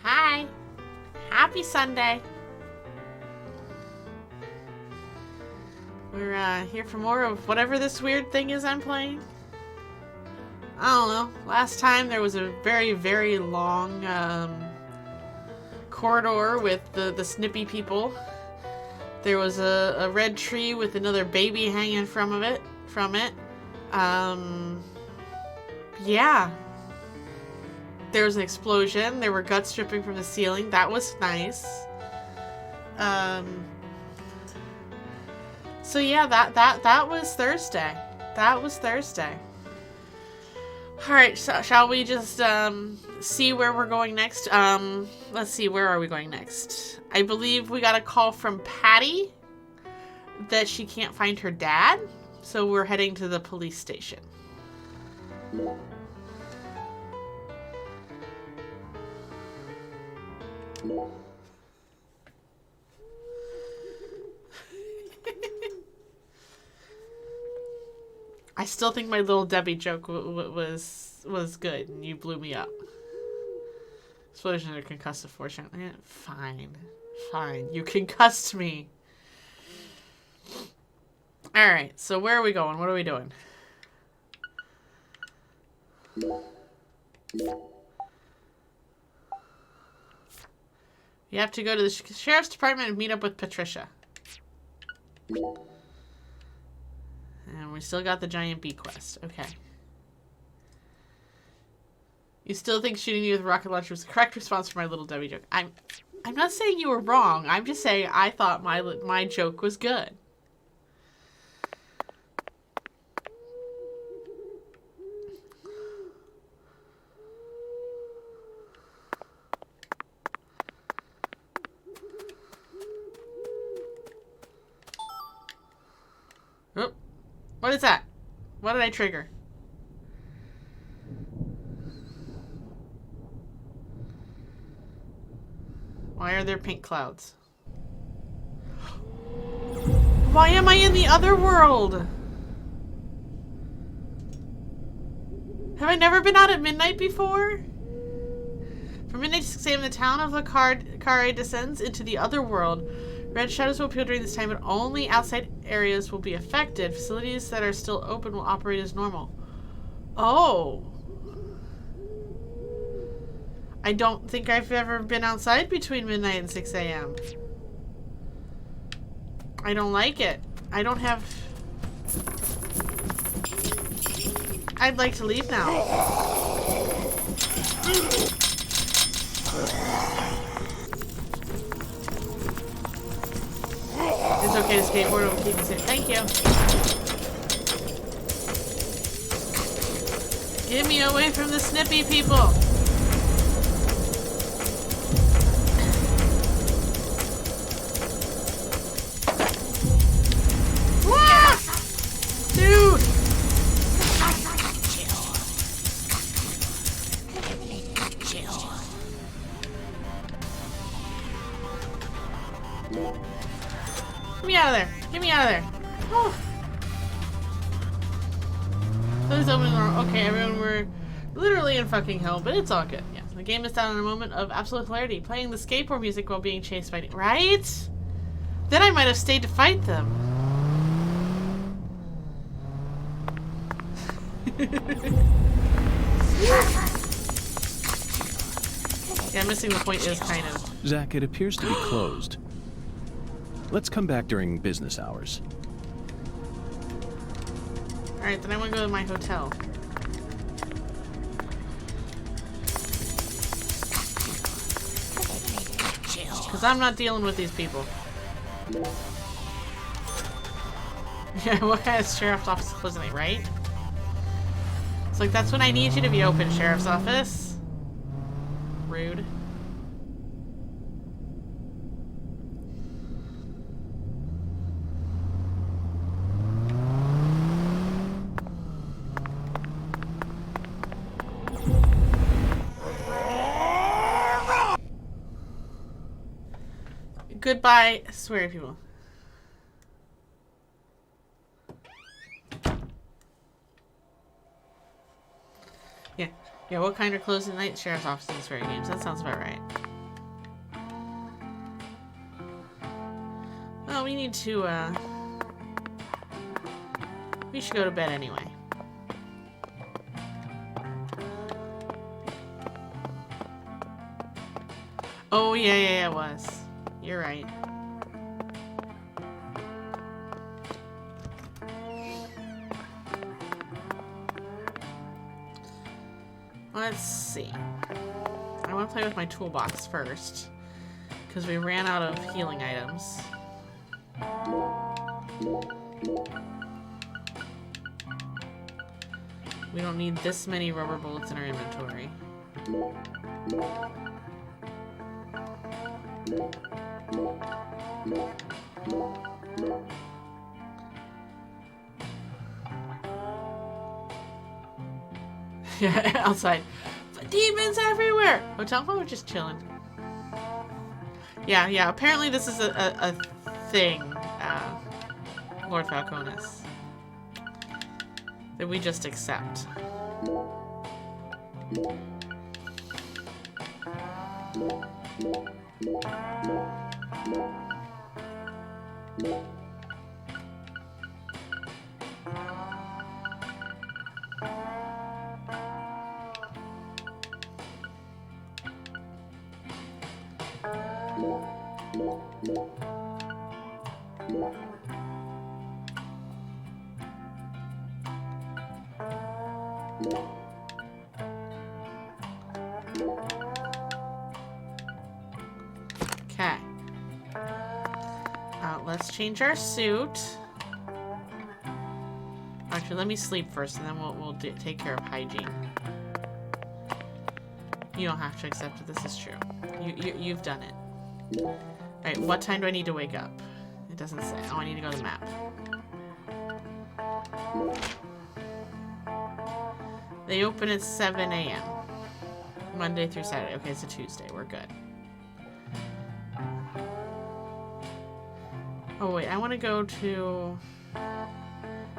Hi. Happy Sunday. We're here for more of whatever this weird thing is I'm playing. I don't know. Last time there was a very, very long corridor with the snippy people. There was a red tree with another baby hanging from it. Yeah. There was an explosion. There were guts dripping from the ceiling. That was nice. So yeah, that was Thursday. That was Thursday. Alright, so shall we just see where we're going next? Let's see, where are we going next? I believe we got a call from Patty that she can't find her dad. So we're heading to the police station. I still think my little Debbie joke was good, and you blew me up. Explosion or concussive force. Fine. You concussed me. Alright, so where are we going? What are we doing? You have to go to the sheriff's department and meet up with Patricia. And we still got the giant bee quest. Okay. You still think shooting you with a rocket launcher was the correct response for my little Debbie joke? I'm not saying you were wrong. I'm just saying I thought my joke was good. Oh, what is that? What did I trigger? Why are there pink clouds? Why am I in the other world? Have I never been out at midnight before? From midnight to 6 a.m. the town of La Carre descends into the other world. Red shadows will appear during this time, but only outside areas will be affected. Facilities that are still open will operate as normal. Oh. I don't think I've ever been outside between midnight and 6 a.m. I don't like it. I don't have... I'd like to leave now. It's okay to skateboard, it'll keep me safe. Thank you. Get me away from the snippy people. Dude! Get me out of there! Get me out of there! Oh. Please open the door. Okay, everyone, we're literally in fucking hell, but it's all good. Yes, the game is down in a moment of absolute hilarity, playing the skateboard music while being chased by... Right? Then I might have stayed to fight them. Yeah, missing the point is kind of... Zach, it appears to be closed. Let's come back during business hours. Alright, then I want to go to my hotel. Because I'm not dealing with these people. Yeah, what kind of sheriff's office is closing, right? It's like, that's when I need you to be open, sheriff's office. Rude. Goodbye, sweary people. Yeah, what kind are closed at night? Sheriff's office and sweary games. That sounds about right. Well, we need to, we should go to bed anyway. Oh, yeah, it was. You're right. Let's see. I want to play with my toolbox first, because we ran out of healing items. We don't need this many rubber bullets in our inventory. Yeah, outside. Demons everywhere! Hotel phone, we're just chilling. Yeah, apparently this is a thing, Lord Falconis, that we just accept. Okay. Let's change our suit. Actually, let me sleep first, and then we'll take care of hygiene. You don't have to accept it. This is true. You've done it. All right. What time do I need to wake up? It doesn't say. Oh, I need to go to the map. They open at 7 a.m. Monday through Saturday. Okay, it's a Tuesday. We're good. Oh, wait. I want to go to...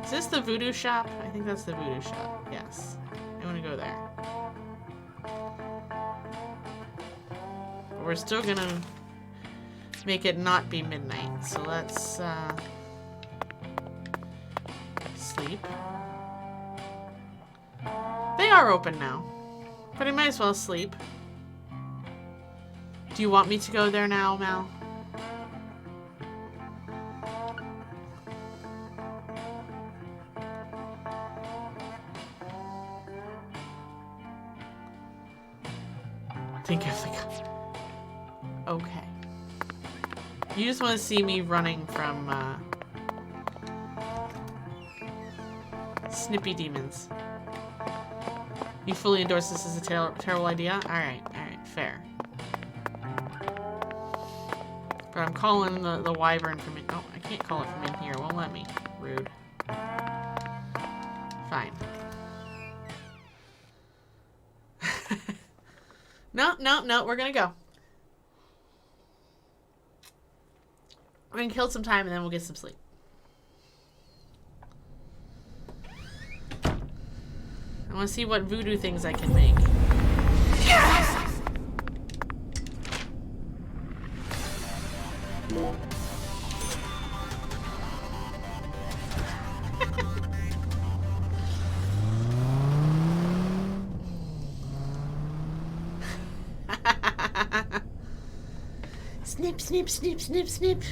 Is this the voodoo shop? I think that's the voodoo shop. Yes. I want to go there. But we're still going to make it not be midnight. So let's sleep. They are open now. But I might as well sleep. Do you want me to go there now, Mal? Think of the... Okay. You just want to see me running from, snippy demons. You fully endorse this as a terrible idea? Alright, fair. But I'm calling the wyvern from in... Oh, I can't call it from in here. It won't let me. Rude. Fine. No, we're gonna go. We're gonna kill some time and then we'll get some sleep. I want to see what voodoo things I can make. Yes! Snip, snip, snip, snip, snip.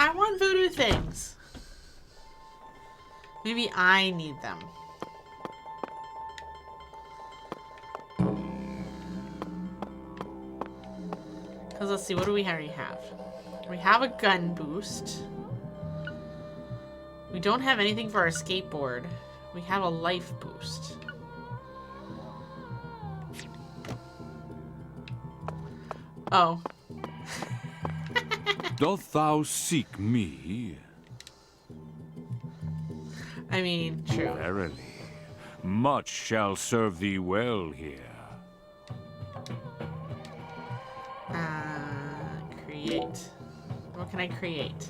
I want voodoo things. Maybe I need them. Because let's see, what do we already have? We have a gun boost. We don't have anything for our skateboard. We have a life boost. Oh. Doth thou seek me? I mean, true. Verily, much shall serve thee well here. Create. What can I create?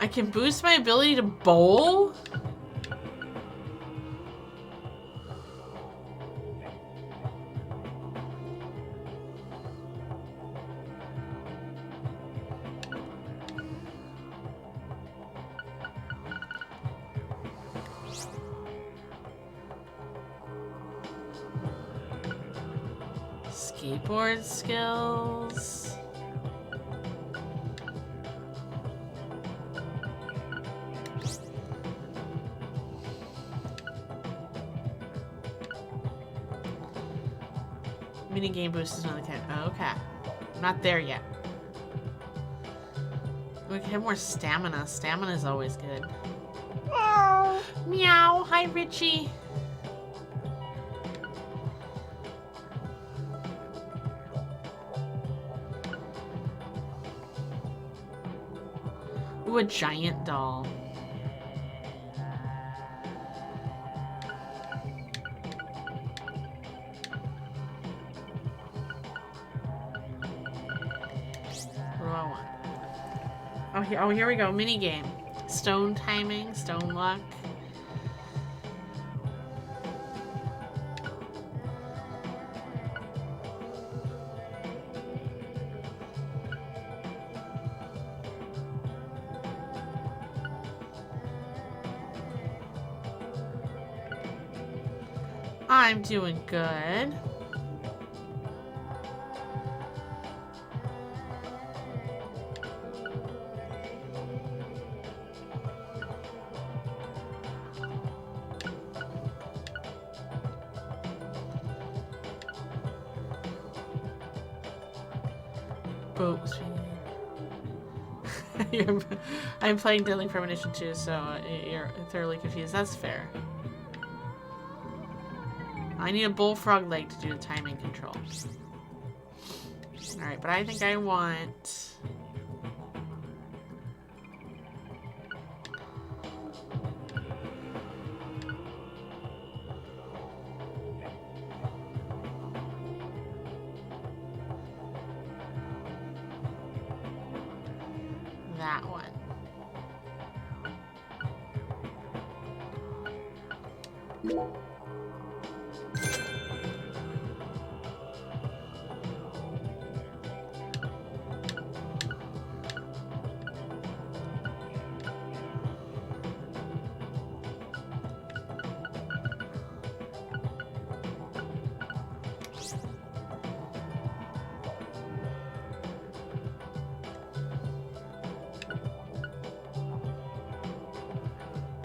I can boost my ability to bowl? Skateboard skills. Mini game boost is another kind. Oh, okay. I'm not there yet. We can have more stamina. Stamina is always good. Meow. Meow. Hi, Richie. Ooh, a giant doll. What do I want? Oh, here we go. Mini game. Stone timing, stone luck. I'm doing good. Boat speed. I'm playing Deadly Premonition too, so you're thoroughly confused. That's fair. I need a bullfrog leg to do the timing control. Alright, but I think I want... that one.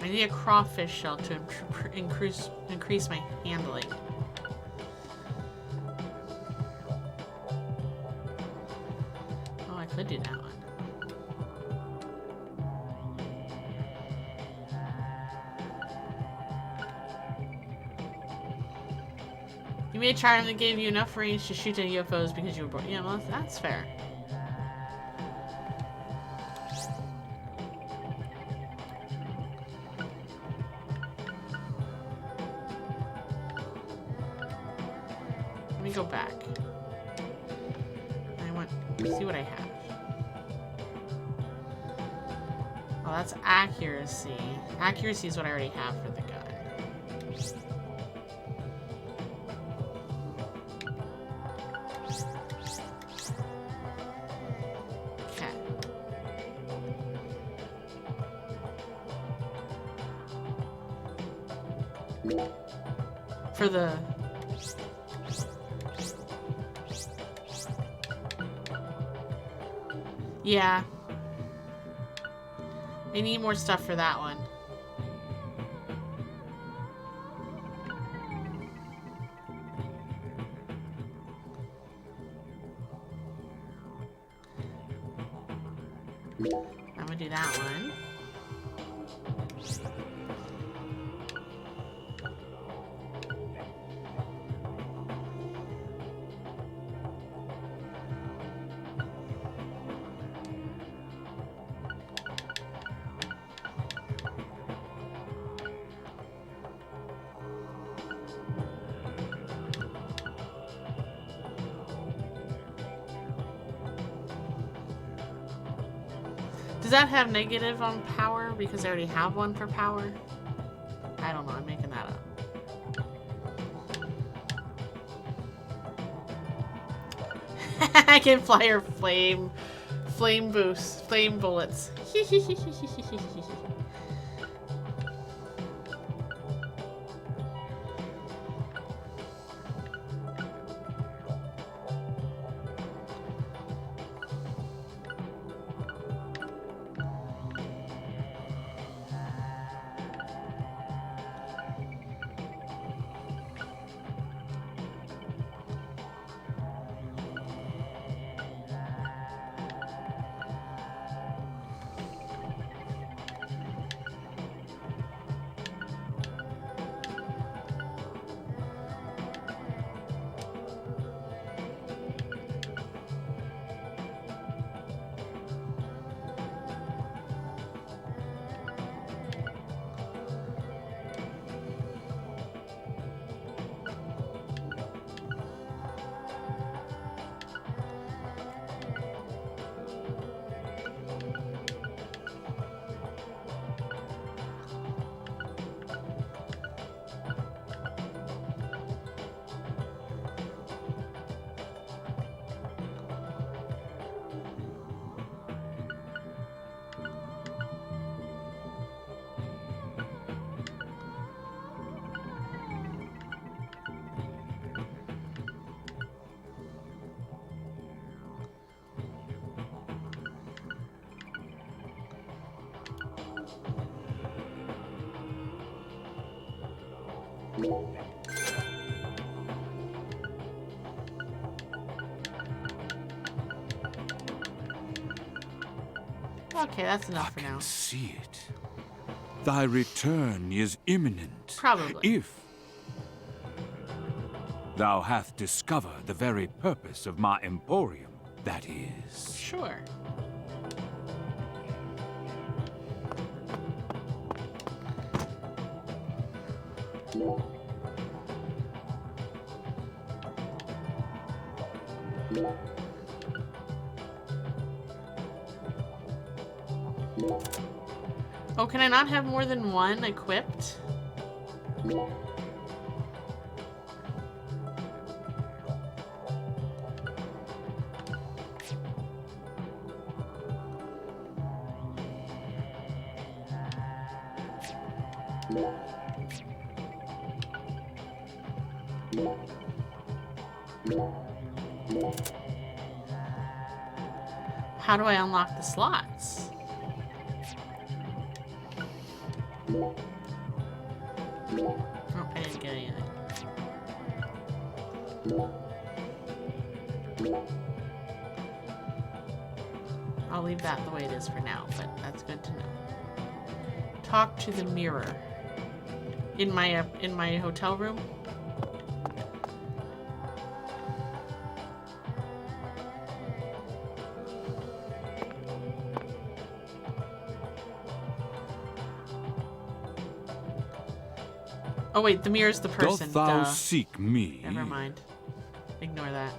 I need a crawfish shell to increase my handling. Oh, I could do that one. You made a charm that gave you enough range to shoot at UFOs because you were born. Yeah, well, that's fair. Let me go back. I want to see what I have. Oh, that's accuracy. Accuracy is what I already have for the gun. Okay. For the... yeah. I need more stuff for that one. I'm gonna do that one. Does that have negative on power because I already have one for power? I don't know. I'm making that up. I can fire flame boost, flame bullets. Okay, that's enough for now. I can see it. Thy return is imminent. Probably. If thou hath discovered the very purpose of my emporium, that is. Sure. Oh, can I not have more than one equipped? How do I unlock the slots? Oh, I didn't get anything. I'll leave that the way it is for now, but that's good to know. Talk to the mirror. In my hotel room? Oh wait, the mirror's the person. Doth thou Duh. seek me? Never mind. Ignore that.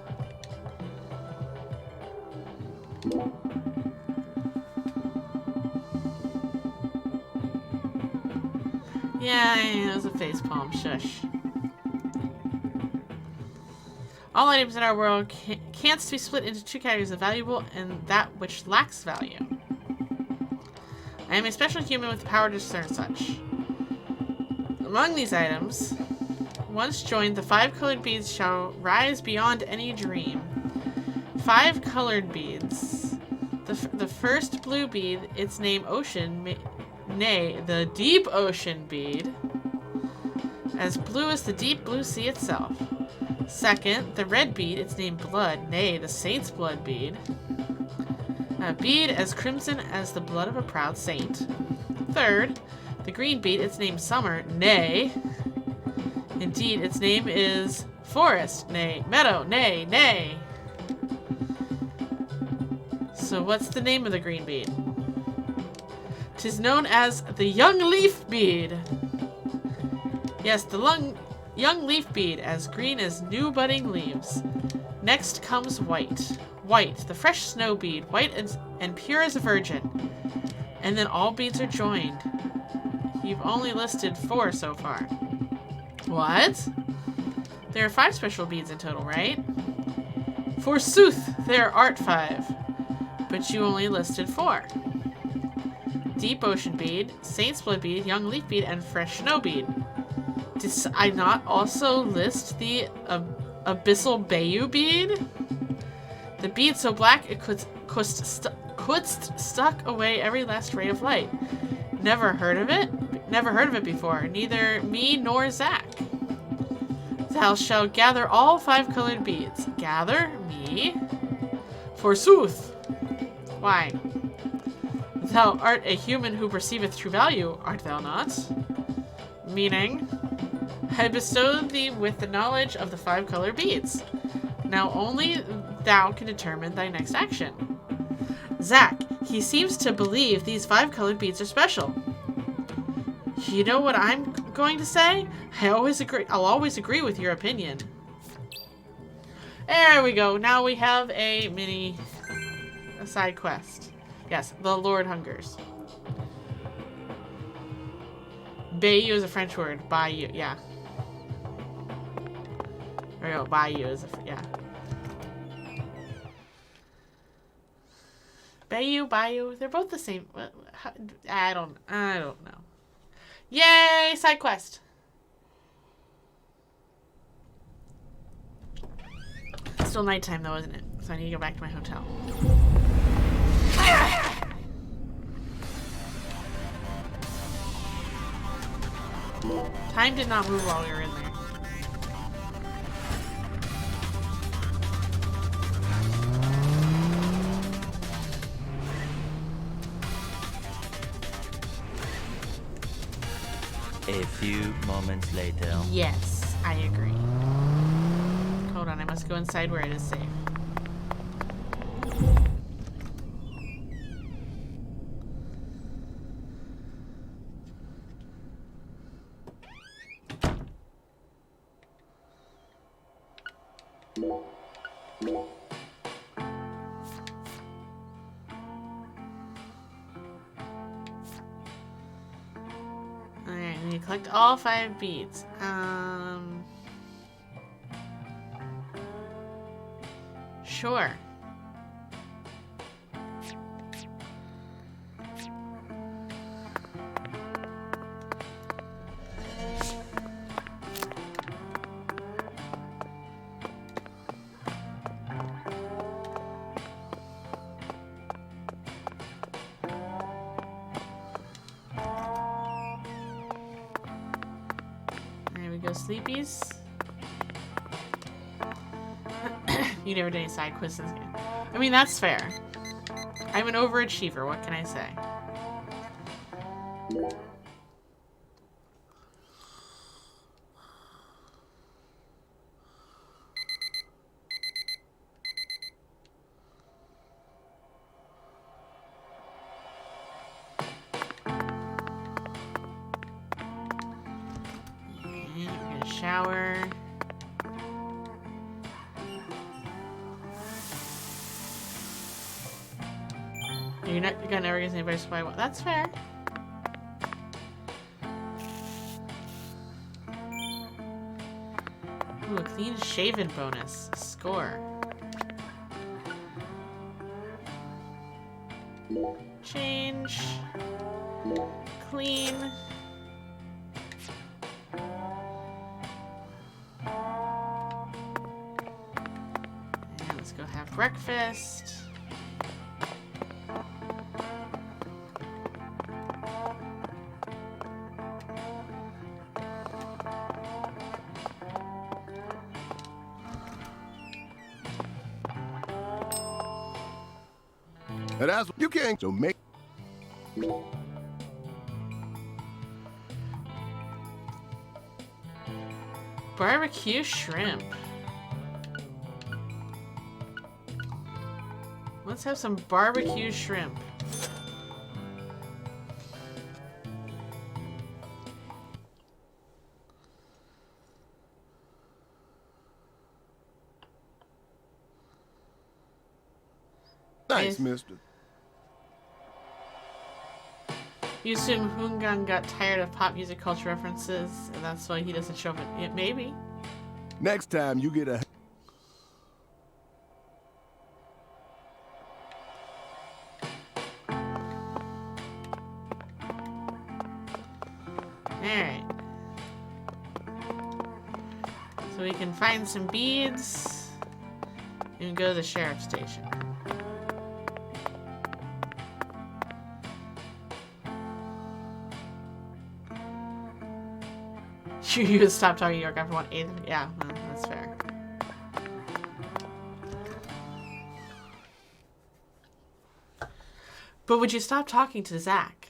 Yeah, it was a facepalm. Shush. All items in our world can't be split into two categories of valuable and that which lacks value. I am a special human with the power to discern such. Among these items, once joined, the 5 colored beads shall rise beyond any dream. 5 colored beads. The first blue bead, its name Ocean, nay, the deep ocean bead, as blue as the deep blue sea itself. Second, the red bead, its name Blood, nay, the saint's blood bead. A bead as crimson as the blood of a proud saint. Third, the green bead, its name Summer, nay, indeed, its name is Forest, nay, Meadow, nay, nay. So what's the name of the green bead? 'Tis known as the young leaf bead. Yes, the young leaf bead, as green as new budding leaves. Next comes white. White, the fresh snow bead, white and pure as a virgin. And then all beads are joined. You've only listed 4 so far. What? There are 5 special beads in total, right? Forsooth, there aren't 5. But you only listed 4. Deep Ocean Bead, Saint's Blood Bead, Young Leaf Bead, and Fresh Snow Bead. Did I not also list the Abyssal Bayou Bead? The bead so black it could stuck away every last ray of light. Never heard of it? Never heard of it before. Neither me nor Zach. Thou shalt gather all 5 colored beads. Gather? Me? Forsooth. Why? Thou art a human who perceiveth true value, art thou not? Meaning, I bestow thee with the knowledge of the 5 colored beads. Now only thou can determine thy next action. Zach, he seems to believe these 5 colored beads are special. You know what I'm going to say? I'll always agree with your opinion. There we go. Now we have a side quest. Yes, the Lord hungers. Bayou is a French word. Bayou, yeah. There we go. Bayou is yeah. Bayou, they're both the same. I don't know. Yay, side quest. It's still nighttime though, isn't it? So I need to go back to my hotel. Time did not move while we were in there. A few moments later. Yes, I agree. Hold on, I must go inside where it is safe. Alright, we need to collect all 5 beads. Sure. There we go, sleepies. You never did any side quests in this game. I mean, that's fair. I'm an overachiever, what can I say? And we're gonna shower. You're gonna never get anybody to buy one. That's fair. Ooh, a clean shaven bonus. Score. Change. Clean. And let's go have breakfast. And that's you can't so make Barbecue shrimp. Let's have some barbecue shrimp. Thanks, mister. You assume Hungang got tired of pop music culture references, and that's why he doesn't show up. Yeah, maybe. Next time you get a... Alright. So we can find some beads and go to the sheriff's station. You would stop talking York after 1/8. Yeah, that's fair. But would you stop talking to Zach?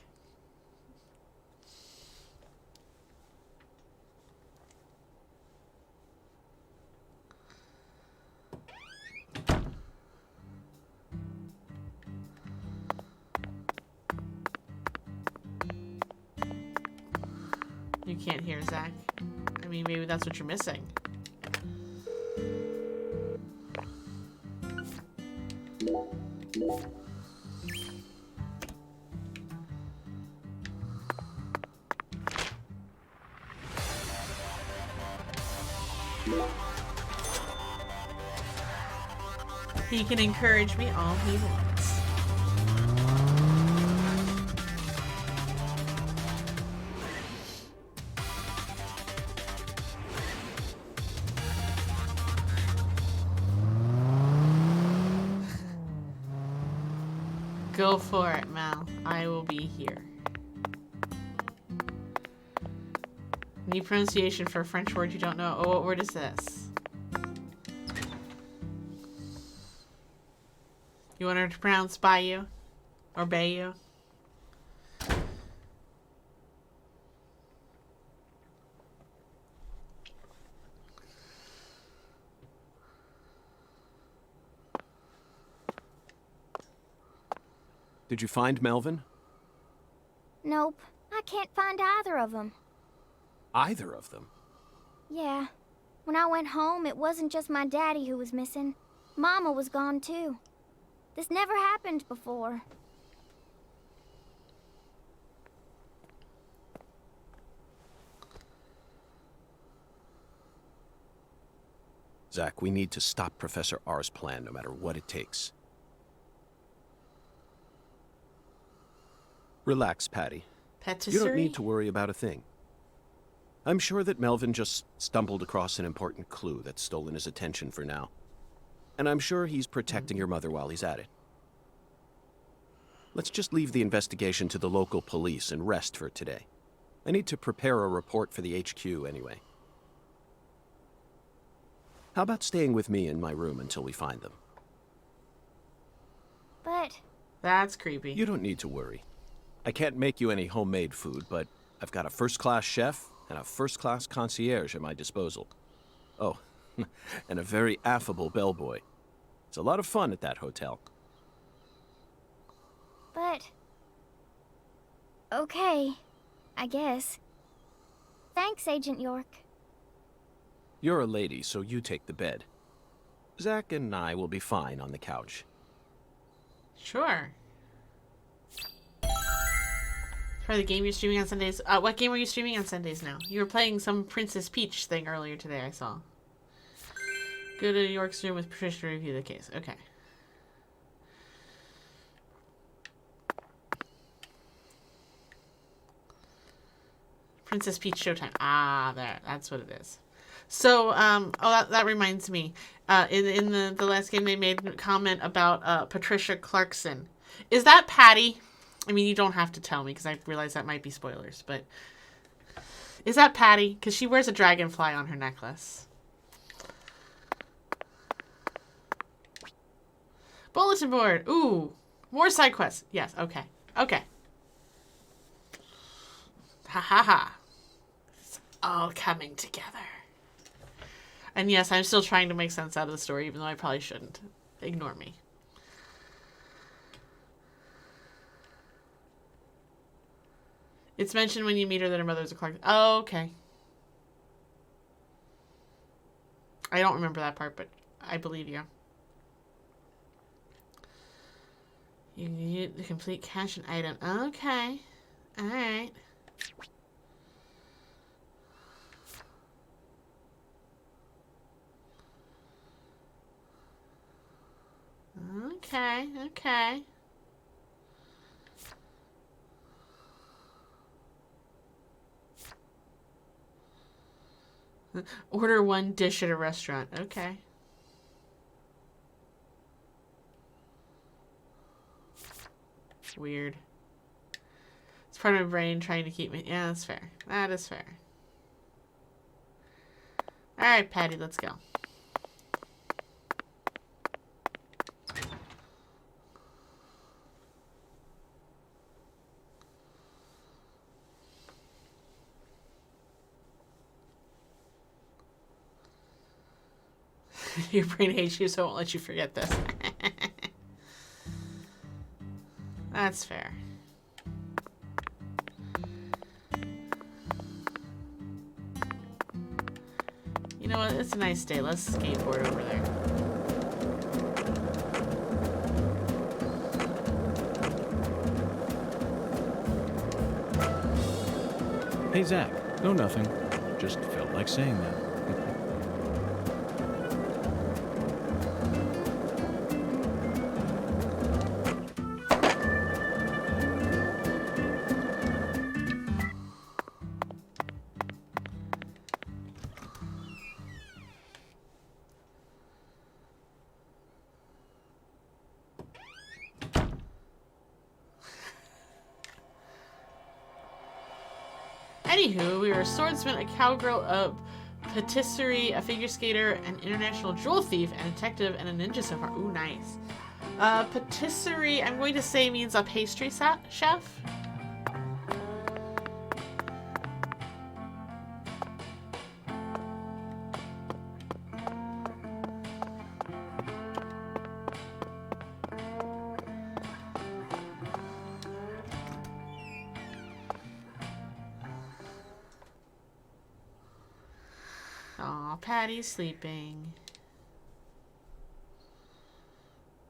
You can't hear Zach. I mean, maybe that's what you're missing. He can encourage me all he wants. Go for it, Mal. I will be here. Need pronunciation for a French word you don't know. Oh, what word is this? You want her to pronounce Bayou? Or Bayou? Did you find Melvin? Nope. I can't find either of them. Either of them? Yeah. When I went home, it wasn't just my daddy who was missing. Mama was gone too. This never happened before. Zach, we need to stop Professor R's plan no matter what it takes. Relax, Patty. Patisserie? You don't need to worry about a thing. I'm sure that Melvin just stumbled across an important clue that's stolen his attention for now. And I'm sure he's protecting your mother while he's at it. Let's just leave the investigation to the local police and rest for today. I need to prepare a report for the HQ anyway. How about staying with me in my room until we find them? But... That's creepy. You don't need to worry. I can't make you any homemade food, but I've got a first-class chef and a first-class concierge at my disposal. Oh, and a very affable bellboy. It's a lot of fun at that hotel. But... Okay, I guess. Thanks, Agent York. You're a lady, so you take the bed. Zach and I will be fine on the couch. Sure. For the game you're streaming on Sundays. What game are you streaming on Sundays now? You were playing some Princess Peach thing earlier today, I saw. Go to York's room with Patricia to review the case. Okay. Princess Peach Showtime. Ah, there. That's what it is. So, that reminds me. In the last game, they made a comment about Patricia Clarkson. Is that Patty? I mean, you don't have to tell me because I realize that might be spoilers, but is that Patty? Because she wears a dragonfly on her necklace. Bulletin board. Ooh, more side quests. Yes. Okay. Okay. Ha ha ha. It's all coming together. And yes, I'm still trying to make sense out of the story, even though I probably shouldn't. Ignore me. It's mentioned when you meet her that her mother's a Clark. Oh, okay. I don't remember that part, but I believe you. You need the complete cache and item. Okay. Alright. Okay, okay. Order one dish at a restaurant. Okay. Weird. It's part of my brain trying to keep me. Yeah, that's fair. That is fair. Alright, Patty, let's go. Your brain hates you, so it won't let you forget this. That's fair. You know what? It's a nice day. Let's skateboard over there. Hey, Zach. No, nothing. Just felt like saying that. Anywho, we were a swordsman, a cowgirl, a patisserie, a figure skater, an international jewel thief, and a detective, and a ninja so far. Ooh, nice. Patisserie, I'm going to say means a pastry chef. Aw, Patty's sleeping.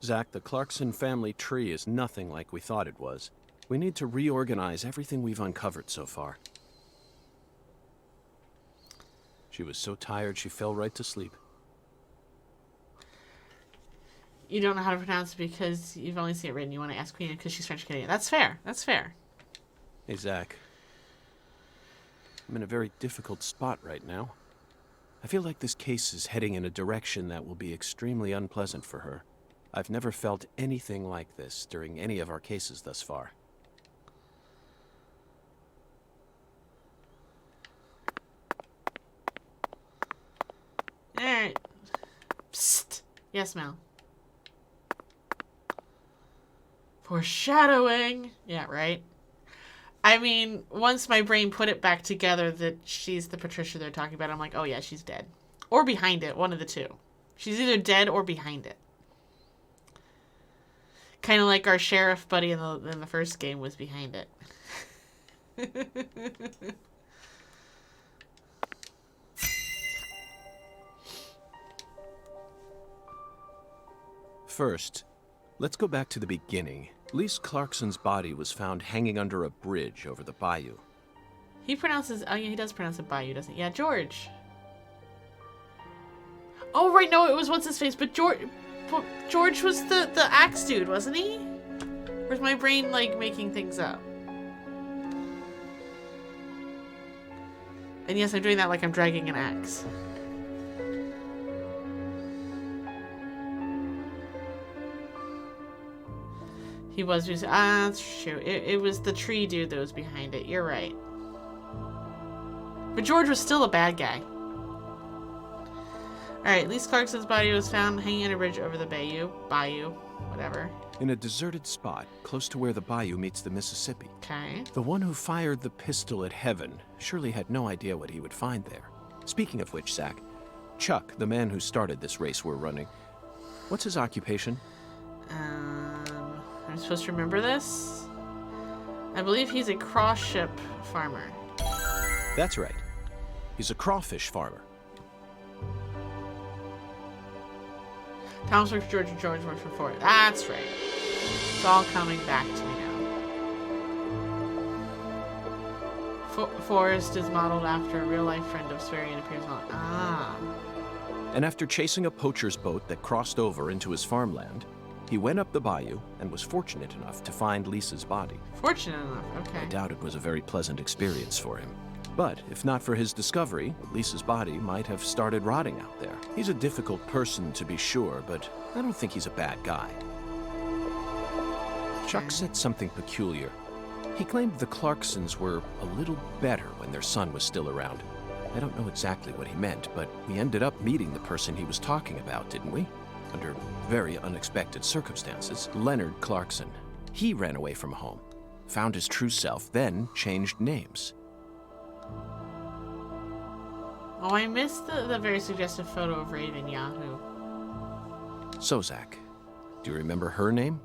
Zach, the Clarkson family tree is nothing like we thought it was. We need to reorganize everything we've uncovered so far. She was so tired she fell right to sleep. You don't know how to pronounce it because you've only seen it written. You want to ask Queen because she's French Canadian. That's fair. That's fair. Hey, Zach. I'm in a very difficult spot right now. I feel like this case is heading in a direction that will be extremely unpleasant for her. I've never felt anything like this during any of our cases thus far. Alright. Psst. Yes, Mel. Foreshadowing. Yeah, right. I mean, once my brain put it back together that she's the Patricia they're talking about, I'm like, oh yeah, she's dead. Or behind it, one of the two. She's either dead or behind it. Kind of like our sheriff buddy in the first game was behind it. First, let's go back to the beginning. Lise Clarkson's body was found hanging under a bridge over the bayou. He pronounces... Oh, yeah, he does pronounce it bayou, doesn't he? Yeah, George. Oh, right, no, it was what's-his-face, but George was the axe dude, wasn't he? Or is my brain, like, making things up? And yes, I'm doing that like I'm dragging an axe. He was just... that's true. It was the tree dude that was behind it. You're right. But George was still a bad guy. Alright, Lise Clarkson's body was found hanging on a bridge over the bayou, whatever. In a deserted spot, close to where the bayou meets the Mississippi. Okay. The one who fired the pistol at Heaven surely had no idea what he would find there. Speaking of which, Zach, Chuck, the man who started this race we're running, what's his occupation? I'm supposed to remember this? I believe he's a cross-ship farmer. That's right. He's a crawfish farmer. Thomas works for George and George works for Ford. That's right. It's all coming back to me now. Forrest is modeled after a real-life friend of Swery and appears on... Ah. And after chasing a poacher's boat that crossed over into his farmland, he went up the bayou and was fortunate enough to find Lisa's body. Fortunate enough, okay. I doubt it was a very pleasant experience for him. But if not for his discovery, Lisa's body might have started rotting out there. He's a difficult person to be sure, but I don't think he's a bad guy. Chuck said something peculiar. He claimed the Clarksons were a little better when their son was still around. I don't know exactly what he meant, but we ended up meeting the person he was talking about, didn't we? Under very unexpected circumstances. Leonard Clarkson. He ran away from home, found his true self, then changed names. Oh, I missed the very suggestive photo of Raven Yahoo. So, Zach, do you remember her name?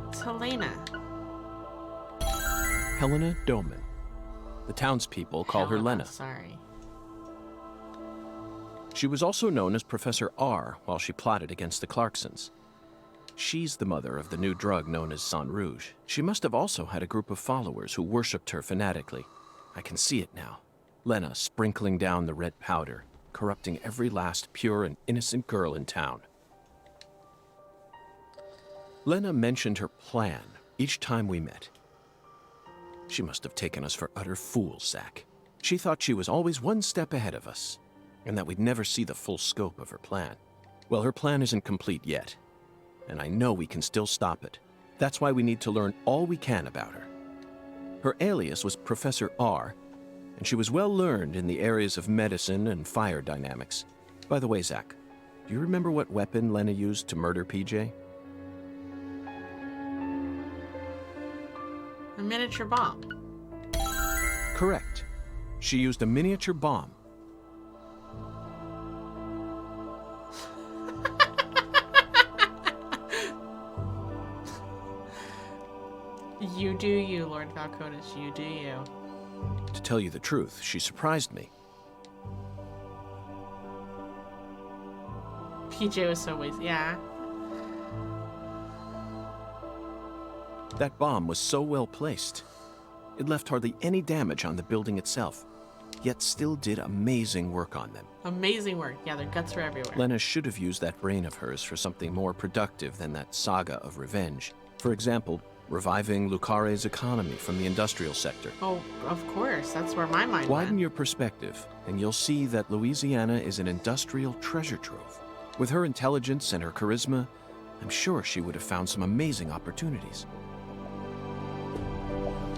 It's Helena. Helena Doman. The townspeople call her Lena. Sorry. She was also known as Professor R while she plotted against the Clarksons. She's the mother of the new drug known as Sang Rouge. She must have also had a group of followers who worshipped her fanatically. I can see it now. Lena sprinkling down the red powder, corrupting every last pure and innocent girl in town. Lena mentioned her plan each time we met. She must have taken us for utter fools, Zach. She thought she was always one step ahead of us, and that we'd never see the full scope of her plan. Well, her plan isn't complete yet, and I know we can still stop it. That's why we need to learn all we can about her. Her alias was Professor R, and she was well learned in the areas of medicine and fire dynamics. By the way, Zach, do you remember what weapon Lena used to murder PJ? A miniature bomb. Correct. She used a miniature bomb. You do you, Lord Valcotis. You do you. To tell you the truth, she surprised me. PJ was so wasted. Yeah. That bomb was so well placed. It left hardly any damage on the building itself, yet still did amazing work on them. Amazing work. Yeah, their guts were everywhere. Lena should have used that brain of hers for something more productive than that saga of revenge. For example, reviving Lucare's economy from the industrial sector. Oh, of course. That's where my mind Widen went. your perspective, and you'll see that Louisiana is an industrial treasure trove. With her intelligence and her charisma, I'm sure she would have found some amazing opportunities.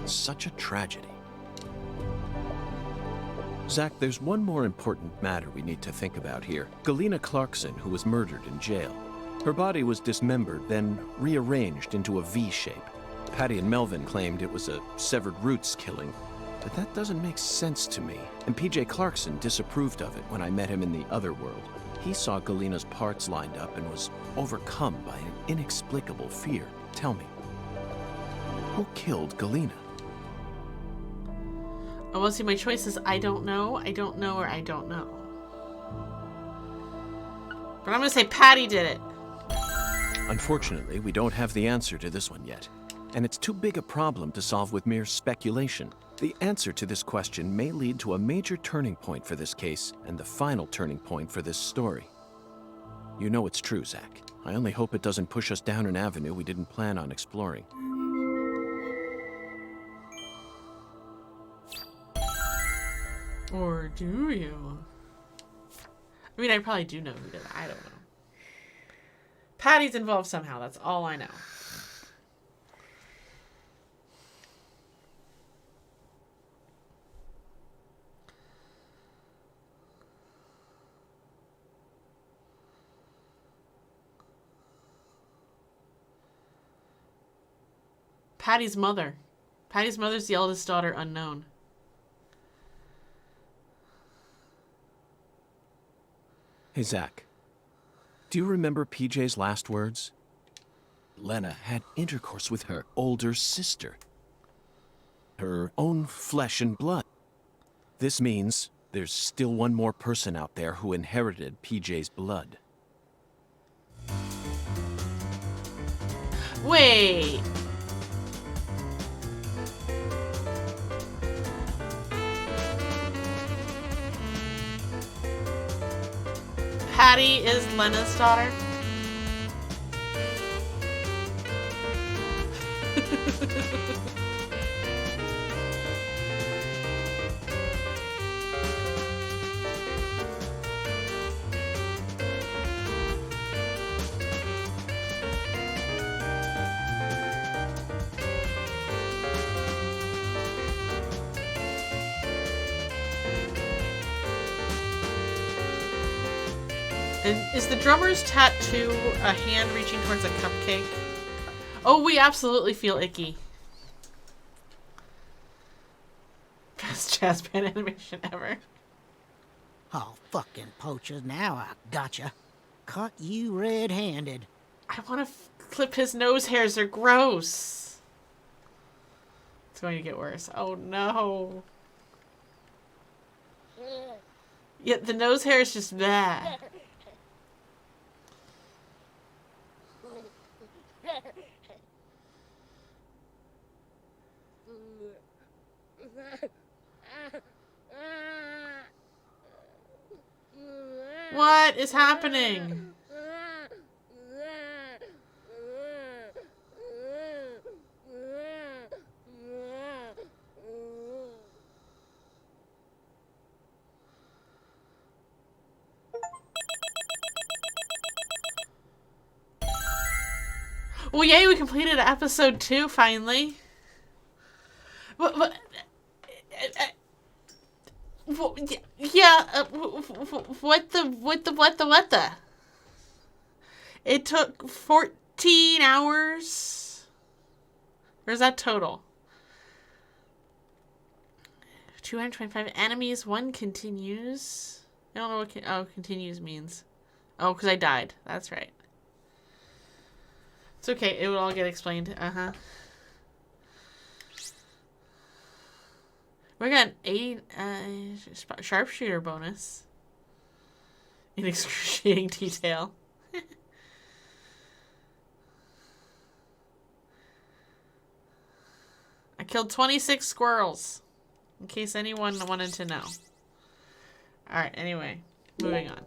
Such a tragedy. Zach, there's one more important matter we need to think about here. Galena Clarkson, who was murdered in jail. Her body was dismembered, then rearranged into a V shape. Patty and Melvin claimed it was a severed roots killing, but that doesn't make sense to me. And PJ Clarkson disapproved of it when I met him in the other world. He saw Galena's parts lined up and was overcome by an inexplicable fear. Tell me, who killed Galena? Oh, well, see, my choice is I don't know, or I don't know. But I'm going to say Patty did it. Unfortunately, we don't have the answer to this one yet, and it's too big a problem to solve with mere speculation. The answer to this question may lead to a major turning point for this case and the final turning point for this story. You know it's true, Zach. I only hope it doesn't push us down an avenue we didn't plan on exploring. Or do you? I mean, I probably do know who did it. I don't know. Patty's involved somehow. That's all I know. Patty's mother. Patty's mother's the eldest daughter, unknown. Hey, Zach. Do you remember PJ's last words? Lena had intercourse with her older sister. Her own flesh and blood. This means there's still one more person out there who inherited PJ's blood. Wait. Patty is Lena's daughter? And is the drummer's tattoo a hand reaching towards a cupcake? Oh, we absolutely feel icky. Best jazz band animation ever. Oh, fucking poachers, now I gotcha. Caught you red-handed. I want to clip his nose hairs. They're gross. It's going to get worse. Oh, no. Yeah, the nose hair is just bad. What is happening? Well, yay, we completed episode 2 finally. What yeah, what the? It took 14 hours? Or is that total? 225 enemies, 1 continues. I don't know what continues means. Oh, because I died. That's right. It's okay, it will all get explained. Uh-huh. We got an 8 sharpshooter bonus. In excruciating detail. I killed 26 squirrels. In case anyone wanted to know. Alright, anyway. Moving on.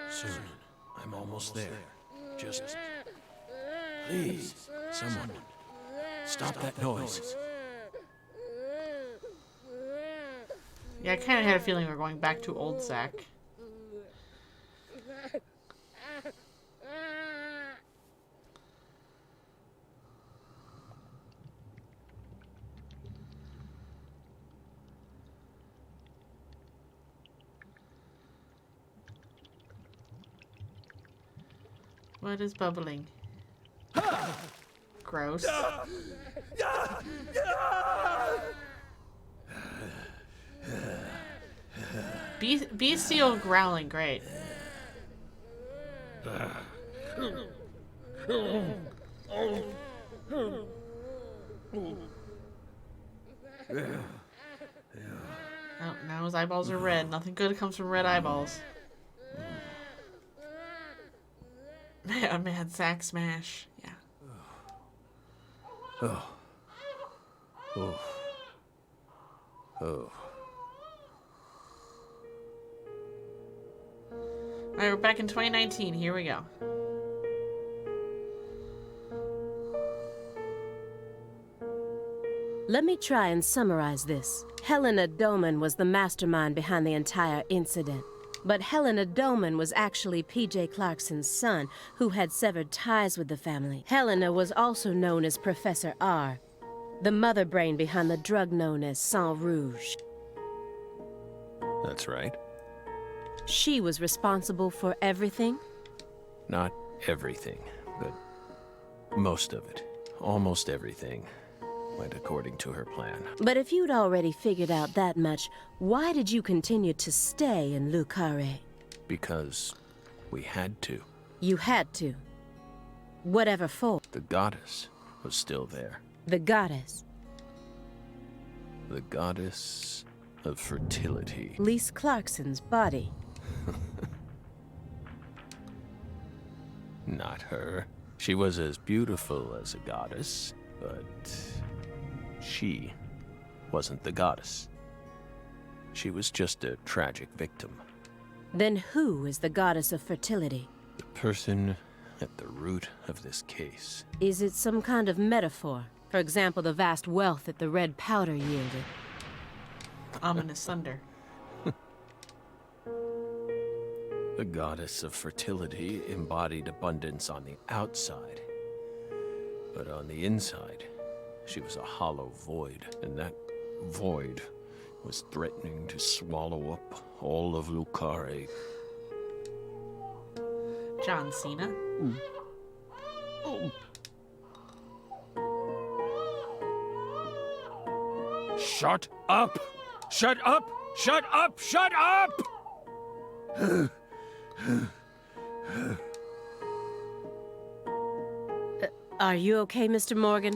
Soon. I'm almost there. Just... please, someone. Stop that noise. Yeah, I kind of had a feeling we're going back to old Zach. What is bubbling? Gross. Bestial growling, great. Oh, now his eyeballs are red. Nothing good comes from red eyeballs. A mad sack smash. Yeah. Oh. Oh. Oh. Alright, we're back in 2019. Here we go. Let me try and summarize this. Helena Doman was the mastermind behind the entire incident. But Helena Doman was actually P.J. Clarkson's son, who had severed ties with the family. Helena was also known as Professor R, the mother brain behind the drug known as Sang Rouge. That's right. She was responsible for everything? Not everything, but most of it. Almost everything went according to her plan. But if you'd already figured out that much, why did you continue to stay in Le Carré? Because we had to. You had to. Whatever for. The goddess was still there. The goddess. The goddess of fertility. Lise Clarkson's body. Not her. She was as beautiful as a goddess, but she wasn't the goddess. She was just a tragic victim. Then who is the goddess of fertility? The person at the root of this case. Is it some kind of metaphor? For example, the vast wealth that the red powder yielded. Ominous thunder. The goddess of fertility embodied abundance on the outside. But on the inside, she was a hollow void, and that void was threatening to swallow up all of Lucare. John Cena. Shut up! Shut up! Shut up! Shut up! Are you okay, Mr. Morgan?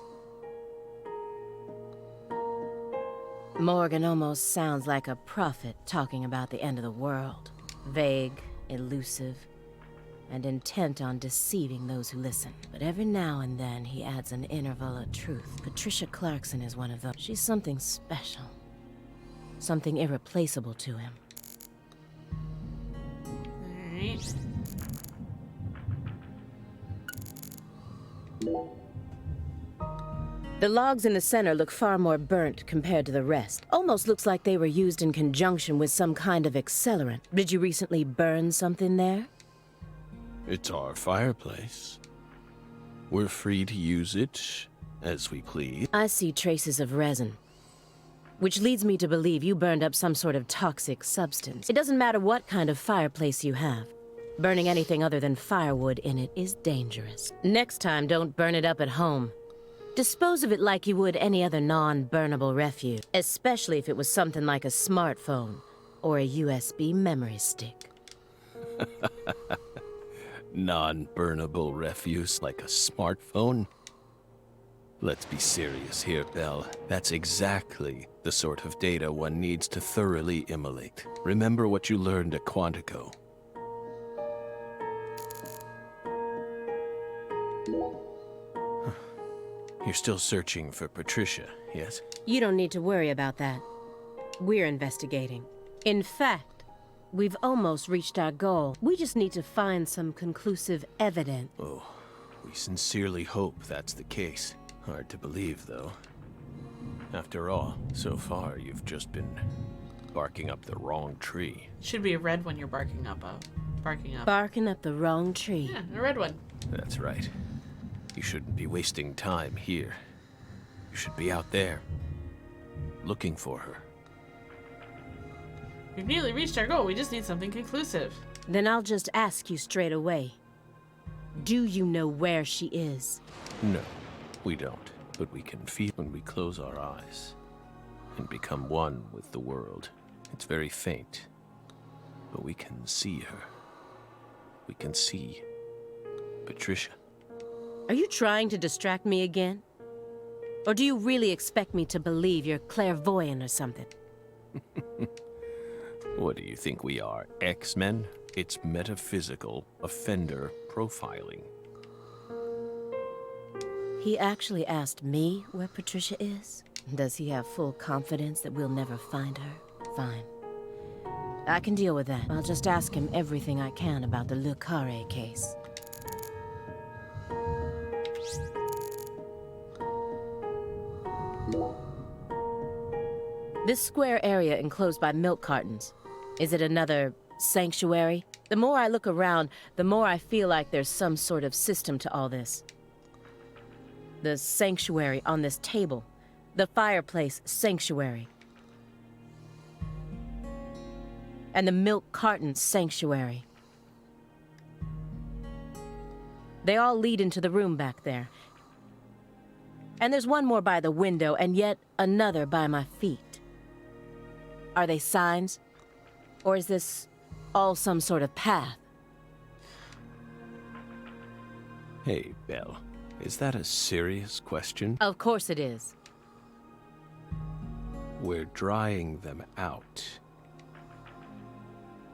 Morgan almost sounds like a prophet talking about the end of the world. Vague, elusive, and intent on deceiving those who listen. But every now and then he adds an interval of truth. Patricia Clarkson is one of those. She's something special. Something irreplaceable to him. Alright. The logs in the center look far more burnt compared to the rest. Almost looks like they were used in conjunction with some kind of accelerant. Did you recently burn something there? It's our fireplace. We're free to use it as we please. I see traces of resin, which leads me to believe you burned up some sort of toxic substance. It doesn't matter what kind of fireplace you have. Burning anything other than firewood in it is dangerous. Next time, don't burn it up at home. Dispose of it like you would any other non-burnable refuse, especially if it was something like a smartphone or a USB memory stick. Non-burnable refuse like a smartphone? Let's be serious here, Belle. That's exactly the sort of data one needs to thoroughly immolate. Remember what you learned at Quantico. You're still searching for Patricia, yes? You don't need to worry about that. We're investigating. In fact, we've almost reached our goal. We just need to find some conclusive evidence. Oh, we sincerely hope that's the case. Hard to believe, though. After all, so far you've just been barking up the wrong tree. Should be a red one you're barking up. Barking up. Barking up the wrong tree. Yeah, a red one. That's right. You shouldn't be wasting time here. You should be out there, looking for her. We've nearly reached our goal. We just need something conclusive. Then I'll just ask you straight away. Do you know where she is? No, we don't. But we can feel when we close our eyes and become one with the world. It's very faint, but we can see her. We can see Patricia. Are you trying to distract me again? Or do you really expect me to believe you're clairvoyant or something? What do you think we are, X-Men? It's metaphysical offender profiling. He actually asked me where Patricia is? Does he have full confidence that we'll never find her? Fine. I can deal with that. I'll just ask him everything I can about the Le Carré case. This square area enclosed by milk cartons, is it another sanctuary? The more I look around, the more I feel like there's some sort of system to all this. The sanctuary on this table, the fireplace sanctuary, and the milk carton sanctuary. They all lead into the room back there. And there's one more by the window, and yet another by my feet. Are they signs? Or is this all some sort of path? Hey, Belle, is that a serious question? Of course it is. We're drying them out.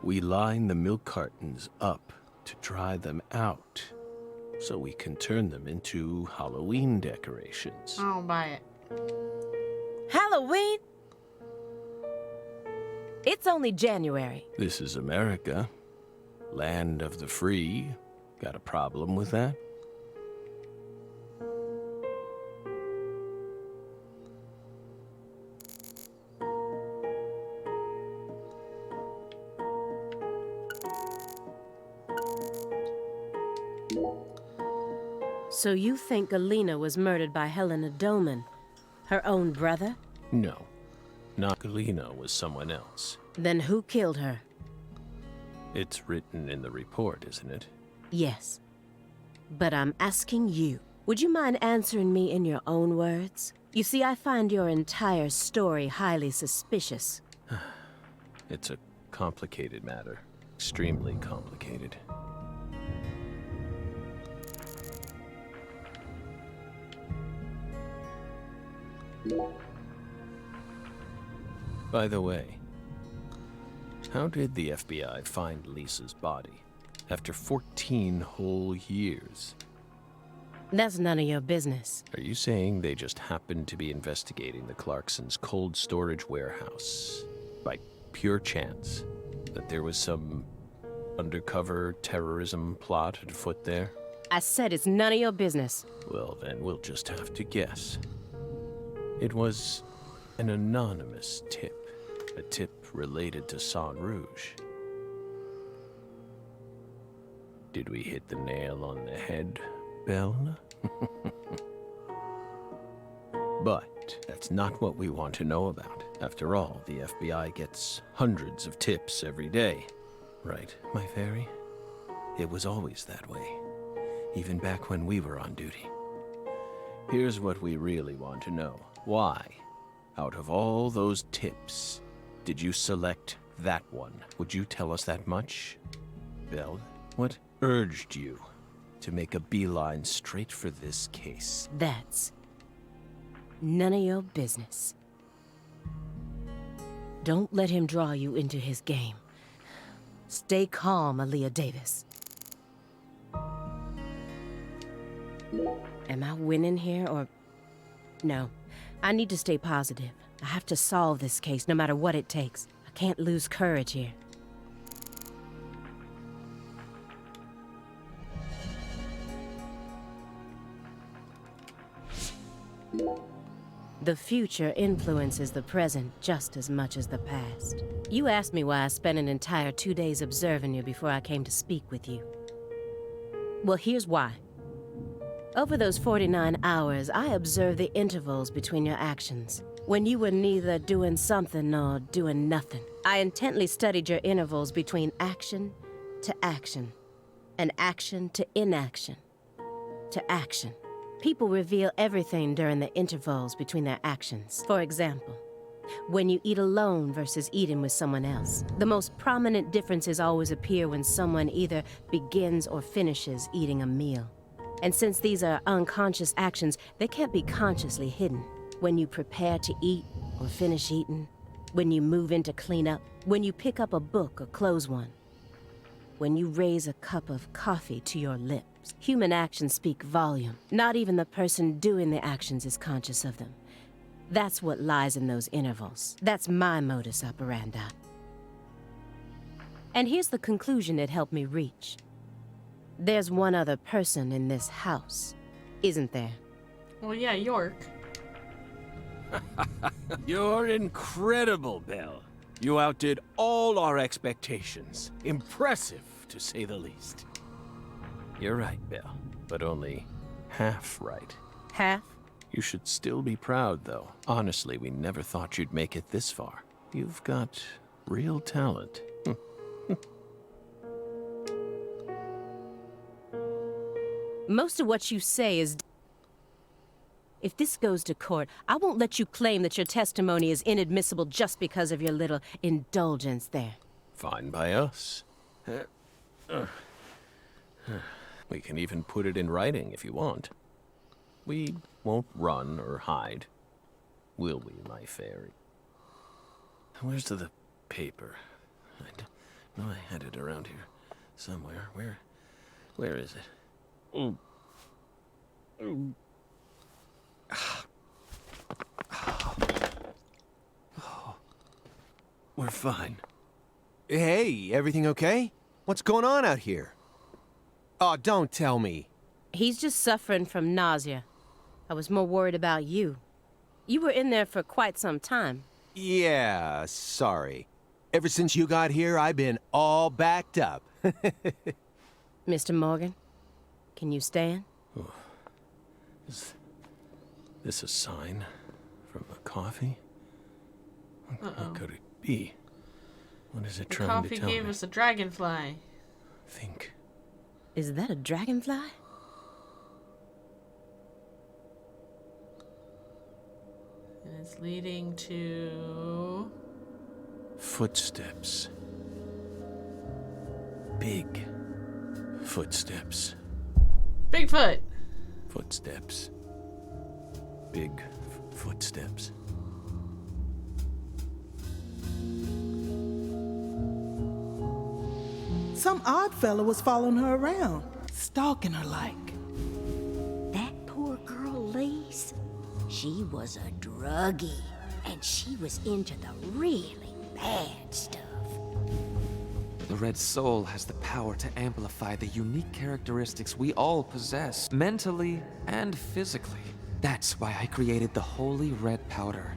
We line the milk cartons up to dry them out, so we can turn them into Halloween decorations. I'll buy it. Halloween? It's only January. This is America, land of the free. Got a problem with that? So you think Galena was murdered by Helena Doman, her own brother? No, not Galena, was someone else. Then who killed her? It's written in the report, isn't it? Yes. But I'm asking you, would you mind answering me in your own words? You see, I find your entire story highly suspicious. It's a complicated matter. Extremely complicated. By the way, how did the FBI find Lisa's body after 14 whole years? That's none of your business. Are you saying they just happened to be investigating the Clarksons' cold storage warehouse by pure chance? That there was some undercover terrorism plot afoot there? I said it's none of your business. Well, then we'll just have to guess. It was an anonymous tip. A tip related to Saint Rouge. Did we hit the nail on the head, Belle? But that's not what we want to know about. After all, the FBI gets hundreds of tips every day. Right, my fairy? It was always that way, even back when we were on duty. Here's what we really want to know. Why, out of all those tips, did you select that one? Would you tell us that much? Belle, what urged you to make a beeline straight for this case? That's none of your business. Don't let him draw you into his game. Stay calm, Aaliyah Davis. Am I winning here, or... No. I need to stay positive. I have to solve this case, no matter what it takes. I can't lose courage here. The future influences the present just as much as the past. You asked me why I spent an entire 2 days observing you before I came to speak with you. Well, here's why. Over those 49 hours, I observed the intervals between your actions. When you were neither doing something nor doing nothing. I intently studied your intervals between action to action, and action to inaction, to action. People reveal everything during the intervals between their actions. For example, when you eat alone versus eating with someone else. The most prominent differences always appear when someone either begins or finishes eating a meal. And since these are unconscious actions, they can't be consciously hidden. When you prepare to eat or finish eating, when you move in to clean up, when you pick up a book or close one, when you raise a cup of coffee to your lips. Human actions speak volume. Not even the person doing the actions is conscious of them. That's what lies in those intervals. That's my modus operandi. And here's the conclusion it helped me reach. There's one other person in this house, isn't there? Well, yeah, York. You're incredible, Belle. You outdid all our expectations. Impressive, to say the least. You're right, Belle, but only half right. Half? You should still be proud, though. Honestly, we never thought you'd make it this far. You've got real talent. Most of what you say is... If this goes to court, I won't let you claim that your testimony is inadmissible just because of your little indulgence there. Fine by us. We can even put it in writing if you want. We won't run or hide, will we, my fairy? Where's the paper? I No, I had it around here somewhere. Where is it? We're fine. Hey, everything okay? What's going on out here? Oh, don't tell me. He's just suffering from nausea. I was more worried about you. You were in there for quite some time. Yeah, sorry. Ever since you got here, I've been all backed up. Mr. Morgan, can you stand? Is this a sign from the coffee? What could it be? What is it The trying to coffee tell gave me? us a dragonfly. Think. Is that a dragonfly? And it's leading to... Footsteps. Big footsteps. Bigfoot! Footsteps. Big footsteps. Some odd fella was following her around, stalking her like. That poor girl, Lise, she was a druggie, and she was into the really bad stuff. The Red Soul has the power to amplify the unique characteristics we all possess, mentally and physically. That's why I created the Holy Red Powder.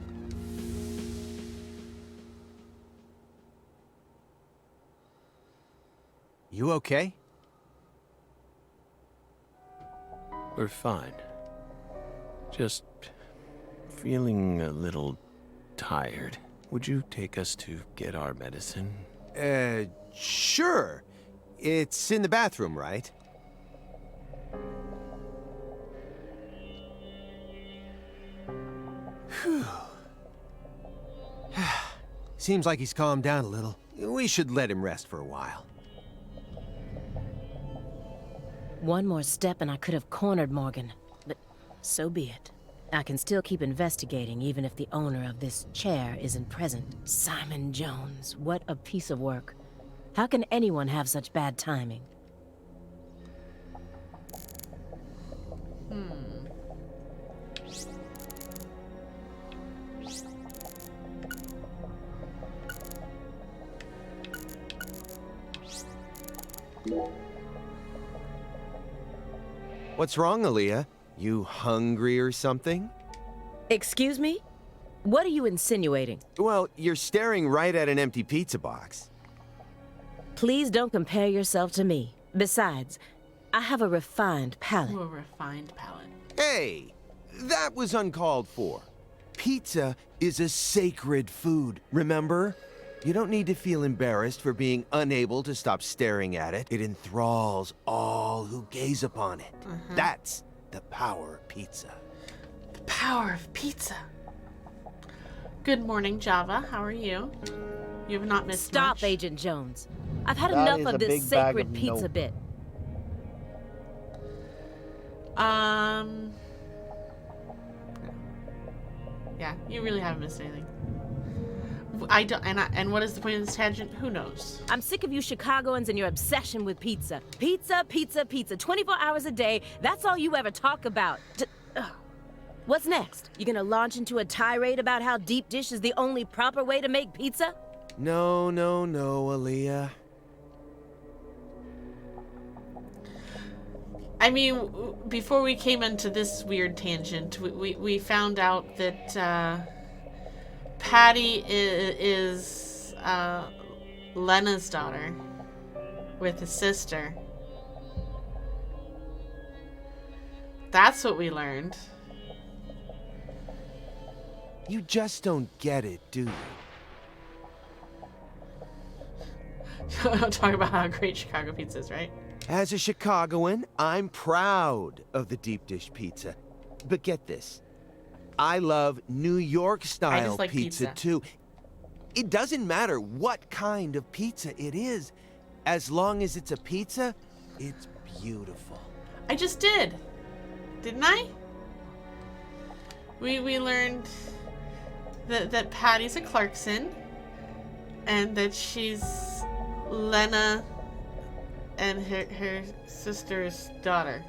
You okay? We're fine. Just feeling a little tired. Would you take us to get our medicine? Sure. It's in the bathroom, right? Whew. Seems like he's calmed down a little. We should let him rest for a while. One more step and I could have cornered Morgan, but so be it. I can still keep investigating even if the owner of this chair isn't present. Simon Jones, what a piece of work. How can anyone have such bad timing? What's wrong, Aaliyah? You hungry or something? Excuse me? What are you insinuating? Well, you're staring right at an empty pizza box. Please don't compare yourself to me. Besides, I have a refined palate. Ooh, a refined palate. Hey, that was uncalled for. Pizza is a sacred food, remember? You don't need to feel embarrassed for being unable to stop staring at it. It enthralls all who gaze upon it. That's the power of pizza. The power of pizza. Good morning, Java. How are you? You have not missed Stop, much. Agent Jones. I've had That enough is of a this big bag sacred of pizza no. bit. Yeah, you really haven't missed anything. I don't, and what is the point of this tangent? Who knows? I'm sick of you Chicagoans and your obsession with pizza. Pizza, pizza, pizza. 24 hours a day. That's all you ever talk about. What's next? You gonna launch into a tirade about how deep dish is the only proper way to make pizza? No, Aaliyah. I mean, before we came into this weird tangent, we found out that Patty is Lena's daughter with his sister. That's what we learned. You just don't get it, do you? Talk about how great Chicago pizza is, right? As a Chicagoan, I'm proud of the deep dish pizza. But get this, I love New York style like pizza too. It doesn't matter what kind of pizza it is. As long as it's a pizza, it's beautiful. I just did. Didn't I? We learned that Patty's a Clarkson and that she's Lena and her sister's daughter.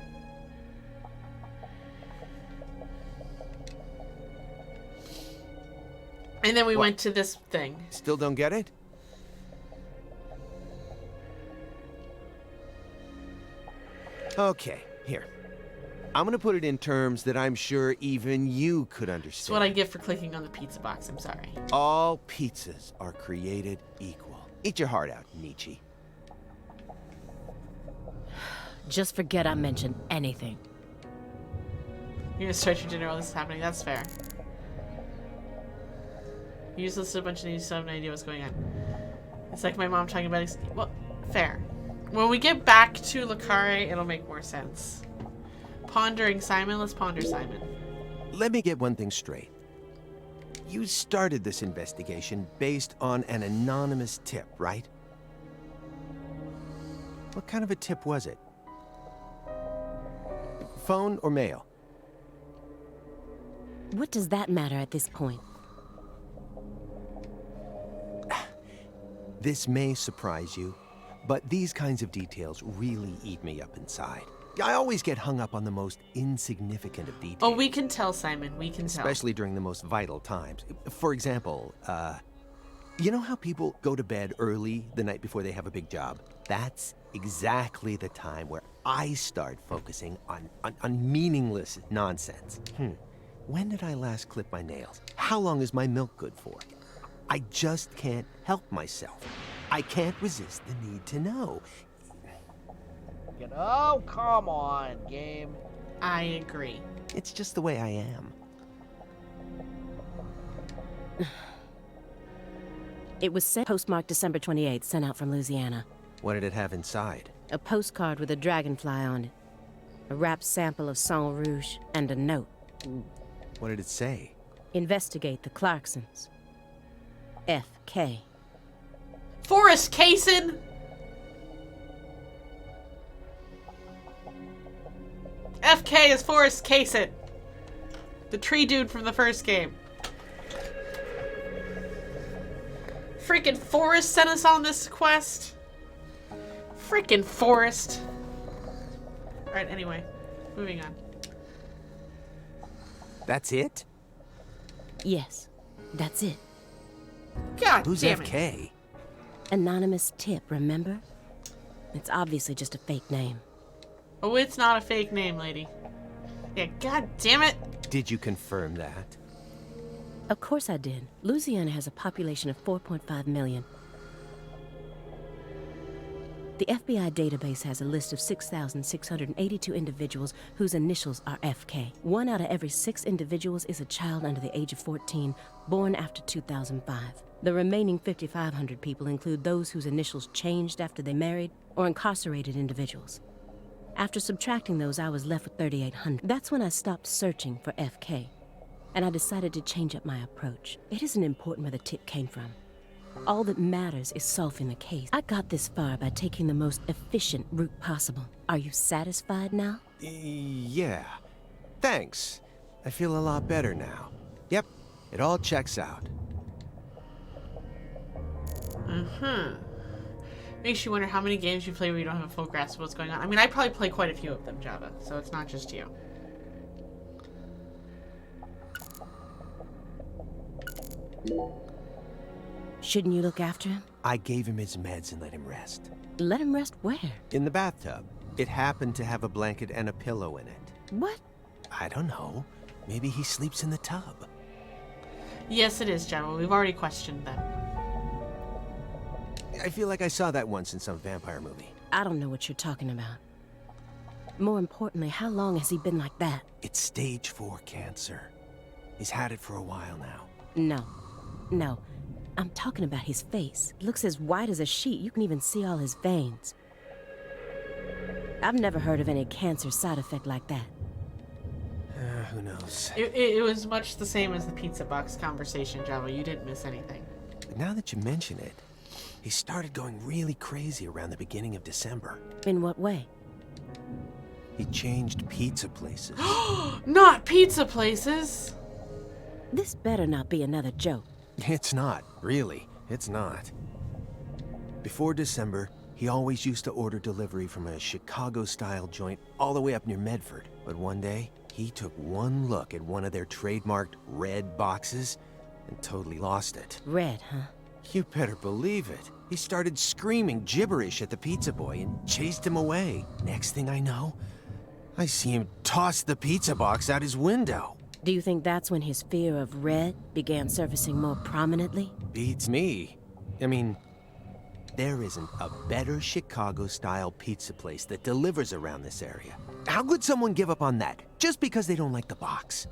And then we What? went to this thing. Still don't get it? Okay, here. I'm gonna put it in terms that I'm sure even you could understand. It's what I get for clicking on the pizza box. I'm sorry. All pizzas are created equal. Eat your heart out, Nietzsche. Just forget I mentioned anything. You're gonna start your dinner while this is happening. That's fair. You just listen to a bunch of news, so I have no idea what's going on. It's like my mom talking about... Well, fair. When we get back to Lucare, it'll make more sense. Pondering Simon. Let's ponder Simon. Let me get one thing straight. You started this investigation based on an anonymous tip, right? What kind of a tip was it? Phone or mail? What does that matter at this point? This may surprise you, but these kinds of details really eat me up inside. I always get hung up on the most insignificant of details. Oh, we can tell, Simon. We can tell. Especially during the most vital times. For example, you know how people go to bed early the night before they have a big job? That's exactly the time where I start focusing on meaningless nonsense. When did I last clip my nails? How long is my milk good for? I just can't help myself. I can't resist the need to know. Oh, come on, game. I agree. It's just the way I am. It was sent postmarked December 28th, sent out from Louisiana. What did it have inside? A postcard with a dragonfly on it. A wrapped sample of Sang Rouge and a note. What did it say? Investigate the Clarksons. F.K. Forrest Kaysen! FK is Forrest Kaysen. The tree dude from the first game. Freaking Forrest sent us on this quest. Freaking Forrest. Alright, anyway. Moving on. That's it? Yes, that's it. God Who's damn FK? it. Anonymous tip, remember? It's obviously just a fake name. Oh, it's not a fake name, lady. Yeah, god damn it. Did you confirm that? Of course I did. Louisiana has a population of 4.5 million. The FBI database has a list of 6,682 individuals whose initials are FK. 1 out of every 6 individuals is a child under the age of 14, born after 2005. The remaining 5,500 people include those whose initials changed after they married or incarcerated individuals. After subtracting those, I was left with 3,800. That's when I stopped searching for FK, and I decided to change up my approach. It isn't important where the tip came from. All that matters is solving the case. I got this far by taking the most efficient route possible. Are you satisfied now? Yeah. Thanks. I feel a lot better now. Yep, it all checks out. Makes you wonder how many games you play where you don't have a full grasp of what's going on. I mean, I probably play quite a few of them, Java, so it's not just you. Shouldn't you look after him? I gave him his meds and let him rest. Let him rest where? In the bathtub. It happened to have a blanket and a pillow in it. What? I don't know. Maybe he sleeps in the tub. Yes, it is, Java. We've already questioned them. I feel like I saw that once in some vampire movie. I don't know what you're talking about. More importantly, how long has he been like that? It's stage 4 cancer. He's had it for a while now. No. I'm talking about his face. It looks as white as a sheet. You can even see all his veins. I've never heard of any cancer side effect like that. Who knows? It was much the same as the pizza box conversation, Java. You didn't miss anything. But now that you mention it, he started going really crazy around the beginning of December. In what way? He changed pizza places. Not pizza places! This better not be another joke. It's not, really. It's not. Before December, he always used to order delivery from a Chicago-style joint all the way up near Medford. But one day, he took one look at one of their trademarked red boxes and totally lost it. Red, huh? You better believe it. He started screaming gibberish at the pizza boy and chased him away. Next thing I know, I see him toss the pizza box out his window. Do you think that's when his fear of red began surfacing more prominently? Beats me. I mean, there isn't a better Chicago-style pizza place that delivers around this area. How could someone give up on that just because they don't like the box?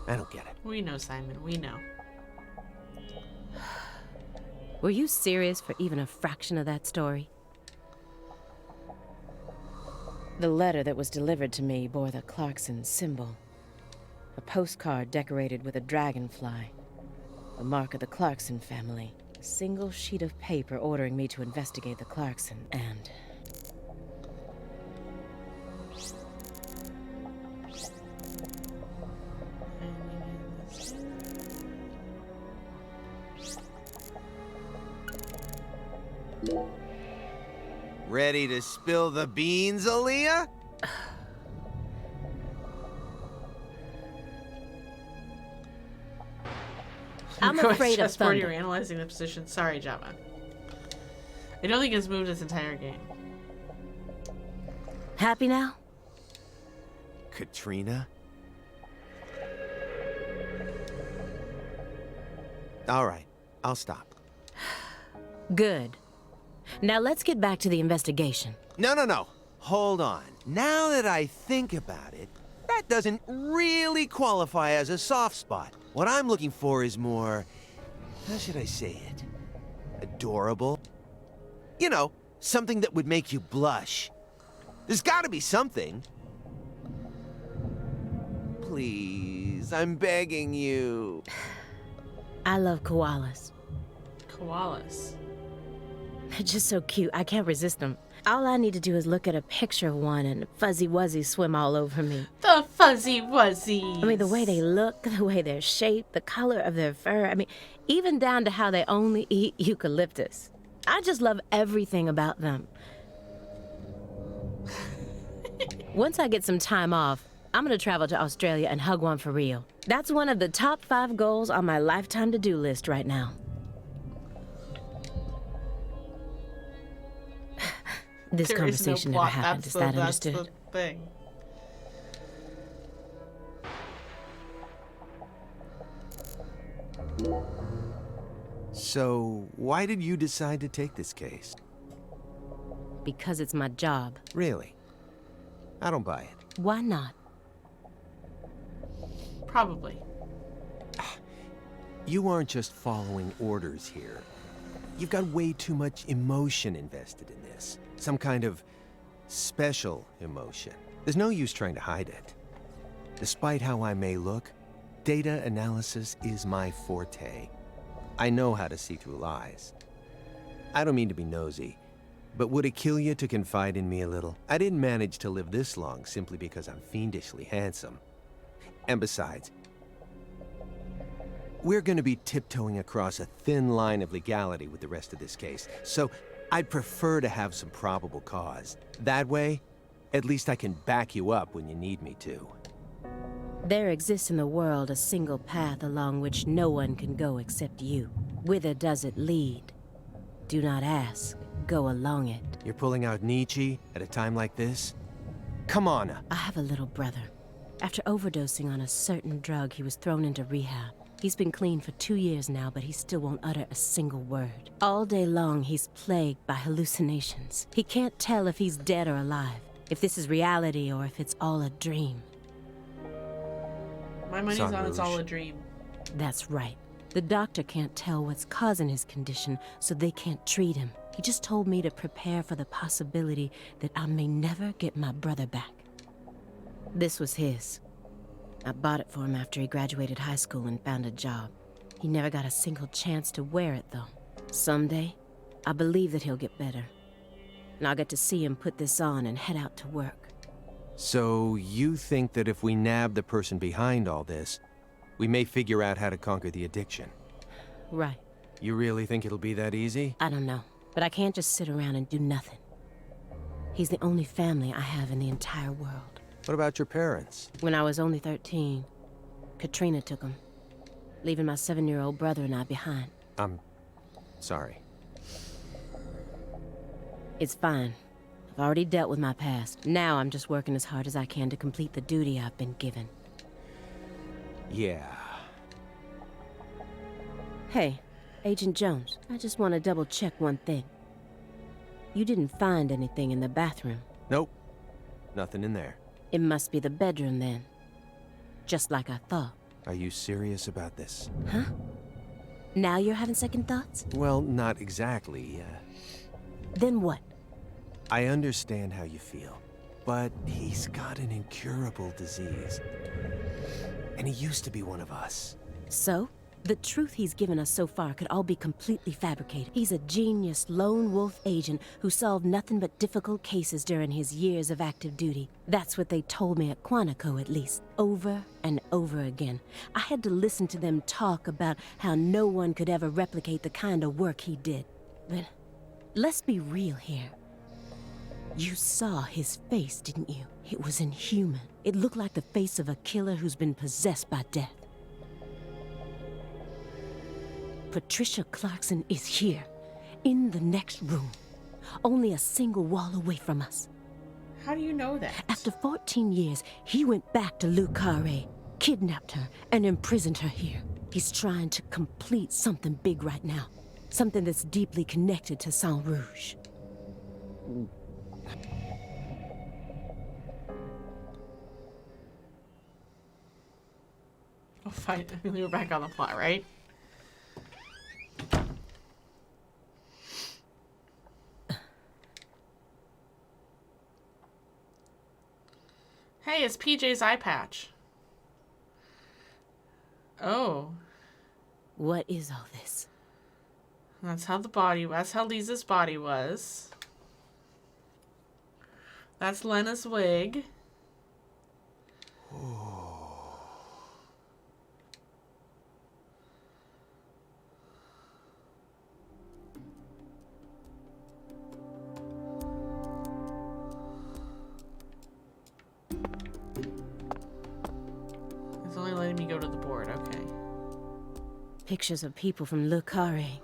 I don't get it. We know, Simon. We know. Were you serious for even a fraction of that story? The letter that was delivered to me bore the Clarkson symbol. A postcard decorated with a dragonfly. A mark of the Clarkson family. A single sheet of paper ordering me to investigate the Clarkson, and... Ready to spill the beans, Aaliyah? I'm afraid of Chessboard, thunder. you're analyzing the position. Sorry, Java. I don't think it's moved this entire game. Happy now? Katrina? All right, I'll stop. Good. Now let's get back to the investigation. No. Hold on. Now that I think about it, that doesn't really qualify as a soft spot. What I'm looking for is more, how should I say it? Adorable? You know, something that would make you blush. There's gotta be something. Please, I'm begging you. I love koalas. Koalas. They're just so cute. I can't resist them. All I need to do is look at a picture of one and fuzzy wuzzies swim all over me. The fuzzy wuzzies. I mean, the way they look, the way they're shaped, the color of their fur. I mean, even down to how they only eat eucalyptus. I just love everything about them. Once I get some time off, I'm gonna travel to Australia and hug one for real. That's one of the top 5 goals on my lifetime to-do list right now. This There is no conversation never plot. happened, is that understood? That's the thing. So, why did you decide to take this case? Because it's my job. Really? I don't buy it. Why not? Probably. You aren't just following orders here. You've got way too much emotion invested in this. Some kind of special emotion. There's no use trying to hide it. Despite how I may look, data analysis is my forte. I know how to see through lies. I don't mean to be nosy, but would it kill you to confide in me a little? I didn't manage to live this long simply because I'm fiendishly handsome. And besides, we're going to be tiptoeing across a thin line of legality with the rest of this case, so I'd prefer to have some probable cause. That way, at least I can back you up when you need me to. There exists in the world a single path along which no one can go except you. Whither does it lead? Do not ask, go along it. You're pulling out Nietzsche at a time like this? Come on. I have a little brother. After overdosing on a certain drug, he was thrown into rehab. He's been clean for 2 years now, but he still won't utter a single word. All day long, he's plagued by hallucinations. He can't tell if he's dead or alive, if this is reality or if it's all a dream. My money's on it's all a dream. That's right. The doctor can't tell what's causing his condition, so they can't treat him. He just told me to prepare for the possibility that I may never get my brother back. This was his. I bought it for him after he graduated high school and found a job. He never got a single chance to wear it, though. Someday, I believe that he'll get better. And I'll get to see him put this on and head out to work. So you think that if we nab the person behind all this, we may figure out how to conquer the addiction? Right. You really think it'll be that easy? I don't know. But I can't just sit around and do nothing. He's the only family I have in the entire world. What about your parents? When I was only 13, Katrina took him, leaving my 7-year-old brother and I behind. I'm sorry. It's fine. I've already dealt with my past. Now I'm just working as hard as I can to complete the duty I've been given. Yeah. Hey, Agent Jones, I just want to double-check one thing. You didn't find anything in the bathroom. Nope. Nothing in there. It must be the bedroom then. Just like I thought. Are you serious about this? Huh? Now you're having second thoughts? Well, not exactly. Then what? I understand how you feel, but he's got an incurable disease. And he used to be one of us. So? The truth he's given us so far could all be completely fabricated. He's a genius lone wolf agent who solved nothing but difficult cases during his years of active duty. That's what they told me at Quantico, at least. Over and over again. I had to listen to them talk about how no one could ever replicate the kind of work he did. But let's be real here. You saw his face, didn't you? It was inhuman. It looked like the face of a killer who's been possessed by death. Patricia Clarkson is here, in the next room, only a single wall away from us. How do you know that? After 14 years, he went back to Le Carré, kidnapped her, and imprisoned her here. He's trying to complete something big right now, something that's deeply connected to Saint Rouge. Oh, fine. We're back on the plot, right? Hey, it's PJ's eye patch. Oh. What is all this? That's how Lisa's body was. That's Lena's wig. It's only letting me go to the board, okay. Pictures of people from Le Carré.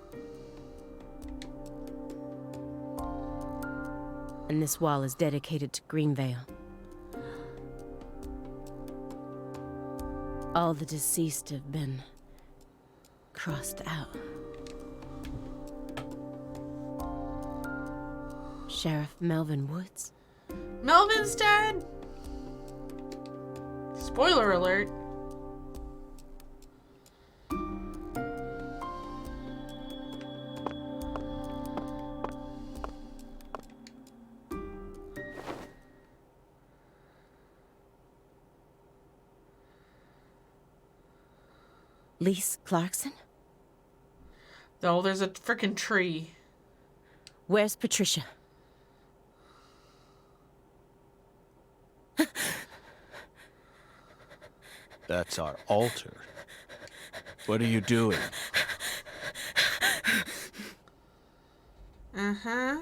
And this wall is dedicated to Greenvale. All the deceased have been crossed out. Sheriff Melvin Woods? Melvin's dead! Spoiler alert. Lise Clarkson? Oh, there's a frickin' tree. Where's Patricia? That's our altar. What are you doing? Uh-huh.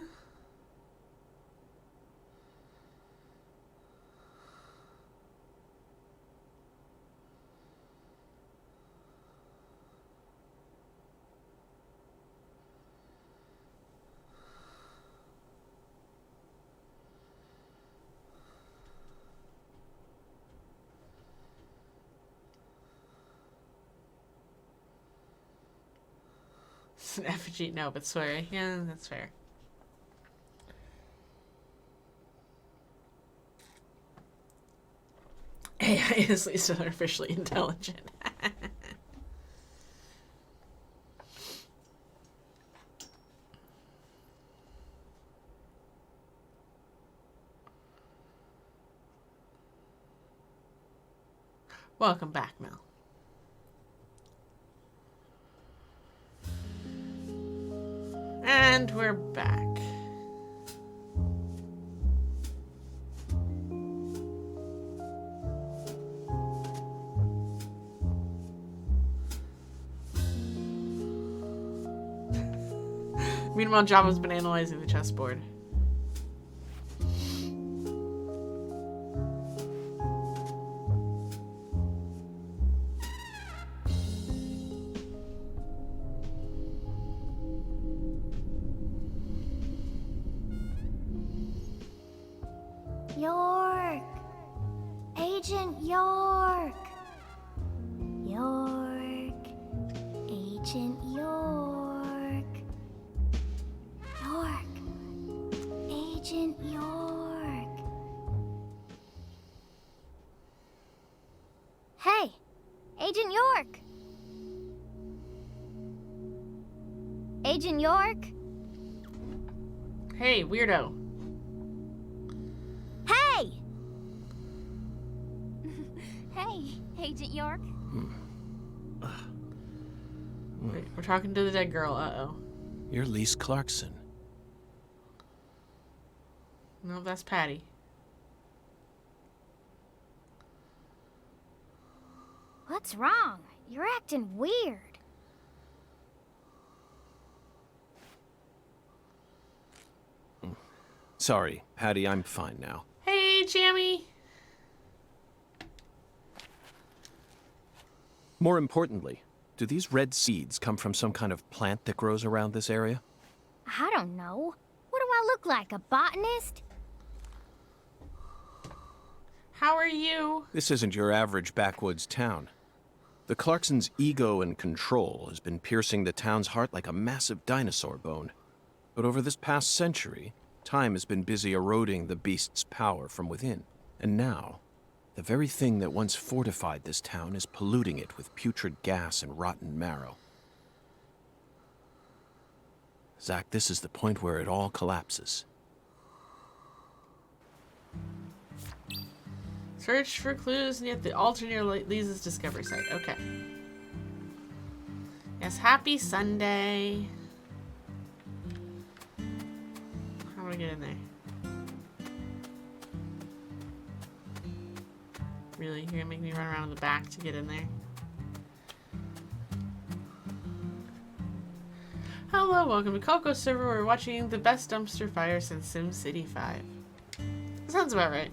It's an effigy, no, but sorry. Yeah, that's fair. AI is at least artificially intelligent. Welcome back, Mel. And we're back. Meanwhile, Java's been analyzing the chessboard. York! Agent York! York! Agent York! York! Agent York! Hey! Agent York! Agent York? Hey, weirdo. Hey! Hey, Agent York. Wait, we're talking to the dead girl. Uh-oh. You're Lise Clarkson. No, that's Patty. What's wrong? You're acting weird. Sorry, Patty, I'm fine now. Hey, Jammy. More importantly, do these red seeds come from some kind of plant that grows around this area? I don't know. What do I look like, a botanist? How are you? This isn't your average backwoods town. The Clarksons' ego and control has been piercing the town's heart like a massive dinosaur bone. But over this past century, time has been busy eroding the beast's power from within. And now, the very thing that once fortified this town is polluting it with putrid gas and rotten marrow. Zach, this is the point where it all collapses. Search for clues near the altar near Lisa's discovery site. Okay. Yes, happy Sunday. How do I get in there? Really? You're gonna make me run around the back to get in there? Hello, welcome to Coco Server. We're watching the best dumpster fire since SimCity 5. That sounds about right.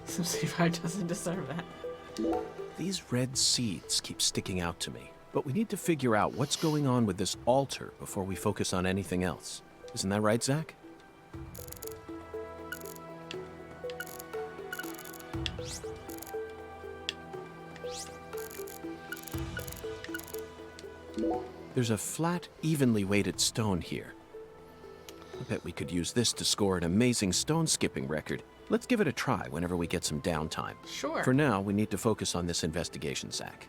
SimCity 5 doesn't deserve that. These red seeds keep sticking out to me, but we need to figure out what's going on with this altar before we focus on anything else. Isn't that right, Zach? There's a flat, evenly weighted stone here. I bet we could use this to score an amazing stone skipping record. Let's give it a try whenever we get some downtime. Sure. For now, we need to focus on this investigation, Zach.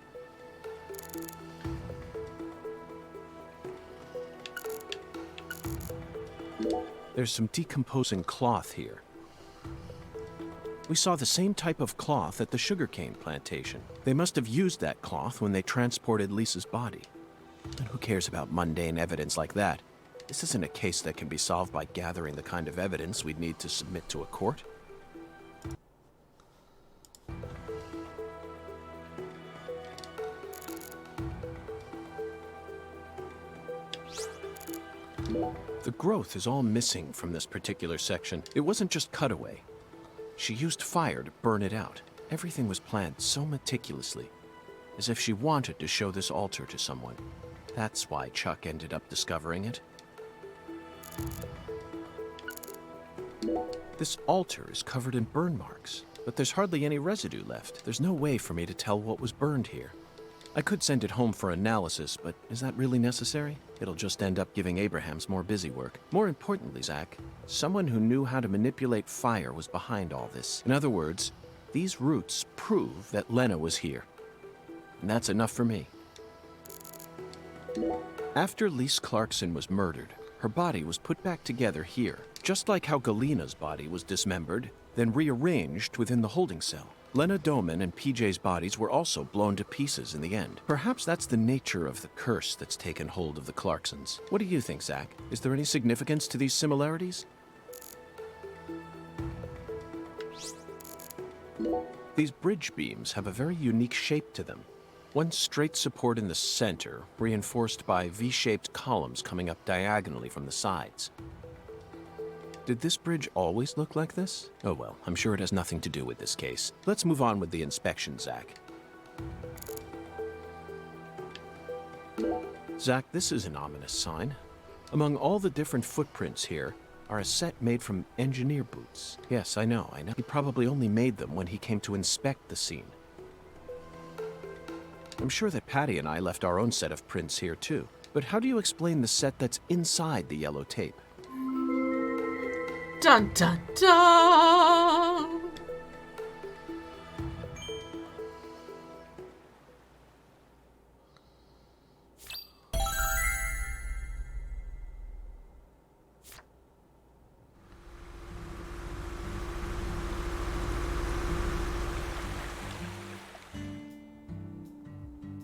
There's some decomposing cloth here. We saw the same type of cloth at the sugarcane plantation. They must have used that cloth when they transported Lisa's body. And who cares about mundane evidence like that? This isn't a case that can be solved by gathering the kind of evidence we'd need to submit to a court. The growth is all missing from this particular section. It wasn't just cutaway. She used fire to burn it out. Everything was planned so meticulously, as if she wanted to show this altar to someone. That's why Chuck ended up discovering it. This altar is covered in burn marks, but there's hardly any residue left. There's no way for me to tell what was burned here. I could send it home for analysis, but is that really necessary? It'll just end up giving Abrahams more busy work. More importantly, Zach, someone who knew how to manipulate fire was behind all this. In other words, these roots prove that Lena was here. And that's enough for me. After Lise Clarkson was murdered, her body was put back together here, just like how Galena's body was dismembered, then rearranged within the holding cell. Lena Doman and PJ's bodies were also blown to pieces in the end. Perhaps that's the nature of the curse that's taken hold of the Clarksons. What do you think, Zach? Is there any significance to these similarities? These bridge beams have a very unique shape to them. One straight support in the center, reinforced by V-shaped columns coming up diagonally from the sides. Did this bridge always look like this? Oh well, I'm sure it has nothing to do with this case. Let's move on with the inspection, Zach. Zach, this is an ominous sign. Among all the different footprints here are a set made from engineer boots. Yes, I know. He probably only made them when he came to inspect the scene. I'm sure that Patty and I left our own set of prints here too. But how do you explain the set that's inside the yellow tape? Dun dun dun!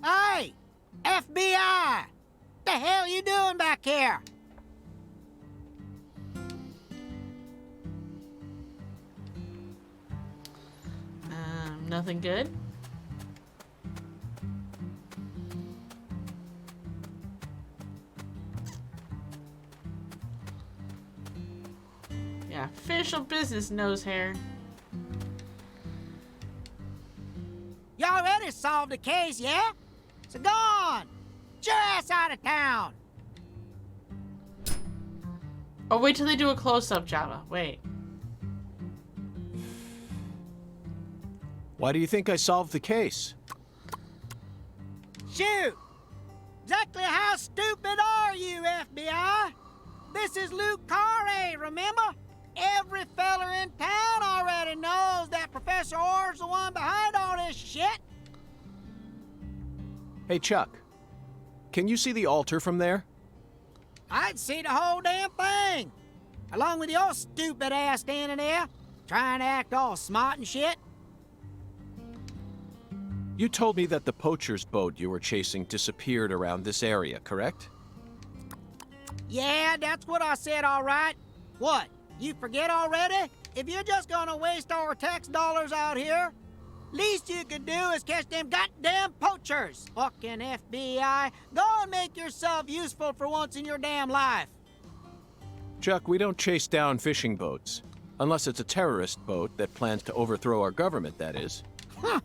Hey! FBI! The hell you doing back here? Nothing good? Yeah, official business, nose hair. You already solved the case, yeah? So go on! Get your ass out of town! Oh, wait till they do a close-up, Java. Wait. Why do you think I solved the case? Shoot! Exactly how stupid are you, FBI? This is Luke Carre, remember? Every feller in town already knows that Professor Orr's the one behind all this shit. Hey, Chuck. Can you see the altar from there? I'd see the whole damn thing. Along with your stupid ass standing there, trying to act all smart and shit. You told me that the poacher's boat you were chasing disappeared around this area, correct? Yeah, that's what I said, all right. What, you forget already? If you're just gonna waste our tax dollars out here, least you could do is catch them goddamn poachers. Fucking FBI, go and make yourself useful for once in your damn life. Chuck, we don't chase down fishing boats. Unless it's a terrorist boat that plans to overthrow our government, that is. Huh.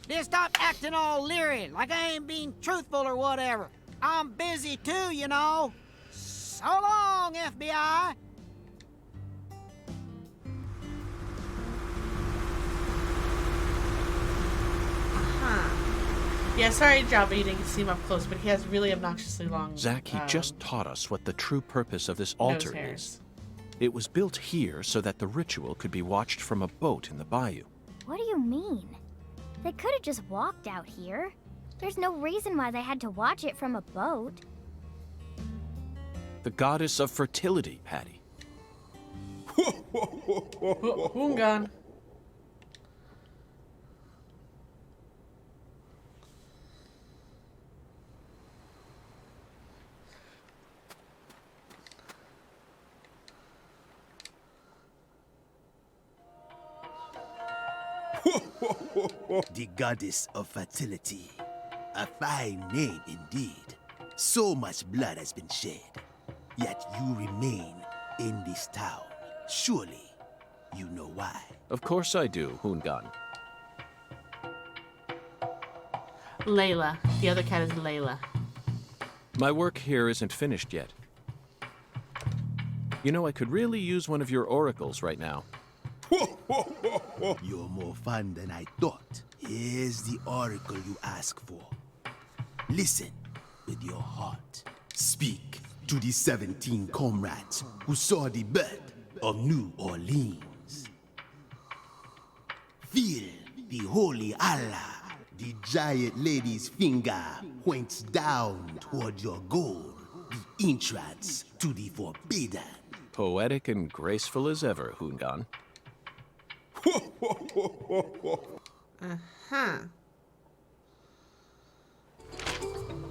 Then stop acting all leery, like I ain't being truthful or whatever. I'm busy too, you know. So long, FBI. Yeah, sorry, Java, you didn't see him up close, but he has really obnoxiously long... Zach, he just taught us what the true purpose of this altar is. It was built here so that the ritual could be watched from a boat in the bayou. What do you mean? They could have just walked out here. There's no reason why they had to watch it from a boat. The goddess of fertility, Patty. Hoongan. The goddess of fertility. A fine name indeed. So much blood has been shed. Yet you remain in this town. Surely, you know why. Of course I do, Hoongan. Layla. The other cat is Layla. My work here isn't finished yet. You know, I could really use one of your oracles right now. You're more fun than I thought. Here's the oracle you ask for. Listen with your heart. Speak to the 17 comrades who saw the birth of New Orleans. Feel the holy Allah. The giant lady's finger points down toward your goal, the entrance to the forbidden. Poetic and graceful as ever, Hoongan. Uh-huh.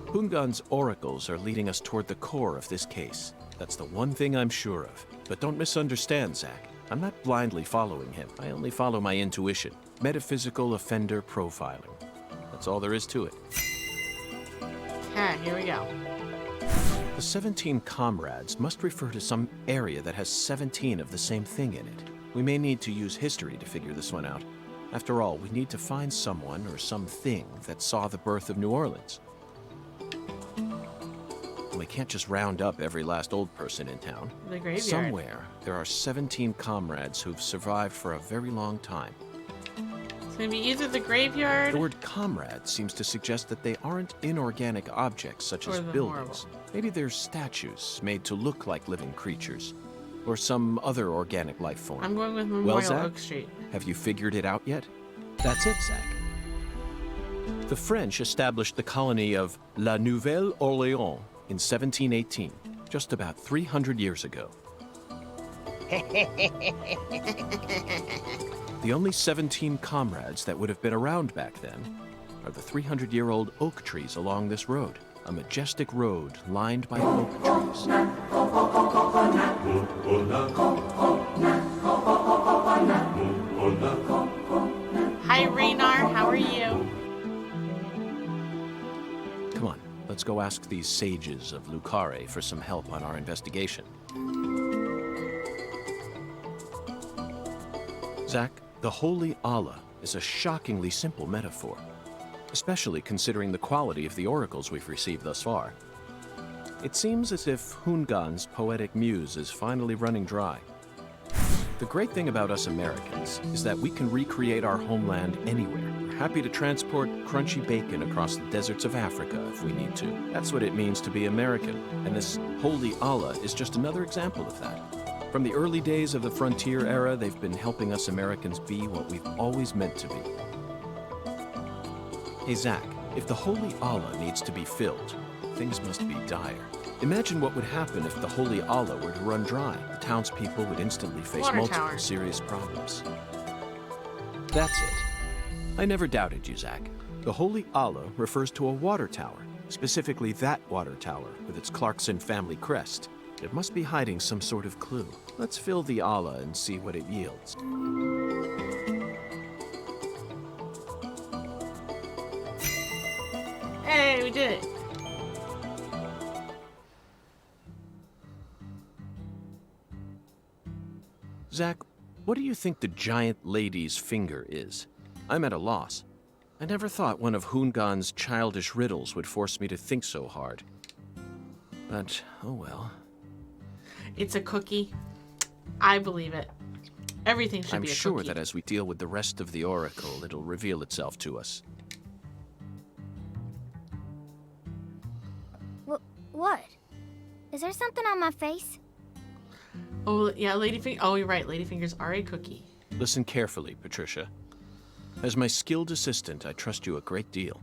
Hungan's oracles are leading us toward the core of this case. That's the one thing I'm sure of. But don't misunderstand, Zach. I'm not blindly following him. I only follow my intuition. Metaphysical offender profiling. That's all there is to it. Okay, here we go. The 17 comrades must refer to some area that has 17 of the same thing in it. We may need to use history to figure this one out. After all, we need to find someone or something that saw the birth of New Orleans. We can't just round up every last old person in town. The graveyard. Somewhere, there are 17 comrades who've survived for a very long time. It's gonna be either the graveyard... The word comrade seems to suggest that they aren't inorganic objects such as buildings. Maybe they're statues made to look like living creatures, or some other organic life form. I'm going with Memorial Zach, Oak Street. Have you figured it out yet? That's it, Zach. The French established the colony of La Nouvelle-Orléans in 1718, just about 300 years ago. The only 17 comrades that would have been around back then are the 300-year-old oak trees along this road, a majestic road lined by oak trees. Hi, Raynar. How are you? Come on, let's go ask these sages of Lucare for some help on our investigation. Zach, the Holy Allah is a shockingly simple metaphor, especially considering the quality of the oracles we've received thus far. It seems as if Hungan's poetic muse is finally running dry. The great thing about us Americans is that we can recreate our homeland anywhere. We're happy to transport crunchy bacon across the deserts of Africa if we need to. That's what it means to be American, and this Holy Allah is just another example of that. From the early days of the frontier era, they've been helping us Americans be what we've always meant to be. Hey, Zach, if the Holy Allah needs to be filled, things must be dire. Imagine what would happen if the Holy Allah were to run dry. The townspeople would instantly face multiple serious problems. That's it. I never doubted you, Zach. The Holy Allah refers to a water tower, specifically that water tower with its Clarkson family crest. It must be hiding some sort of clue. Let's fill the Allah and see what it yields. Hey, we did it. Zach, what do you think the giant lady's finger is? I'm at a loss. I never thought one of Hungan's childish riddles would force me to think so hard. But, oh well. It's a cookie. I believe it. Everything should be a cookie. I'm sure that as we deal with the rest of the oracle, it'll reveal itself to us. What? Is there something on my face? Oh, yeah, Ladyfinger. Oh, you're right. Ladyfingers are a cookie. Listen carefully, Patricia. As my skilled assistant, I trust you a great deal.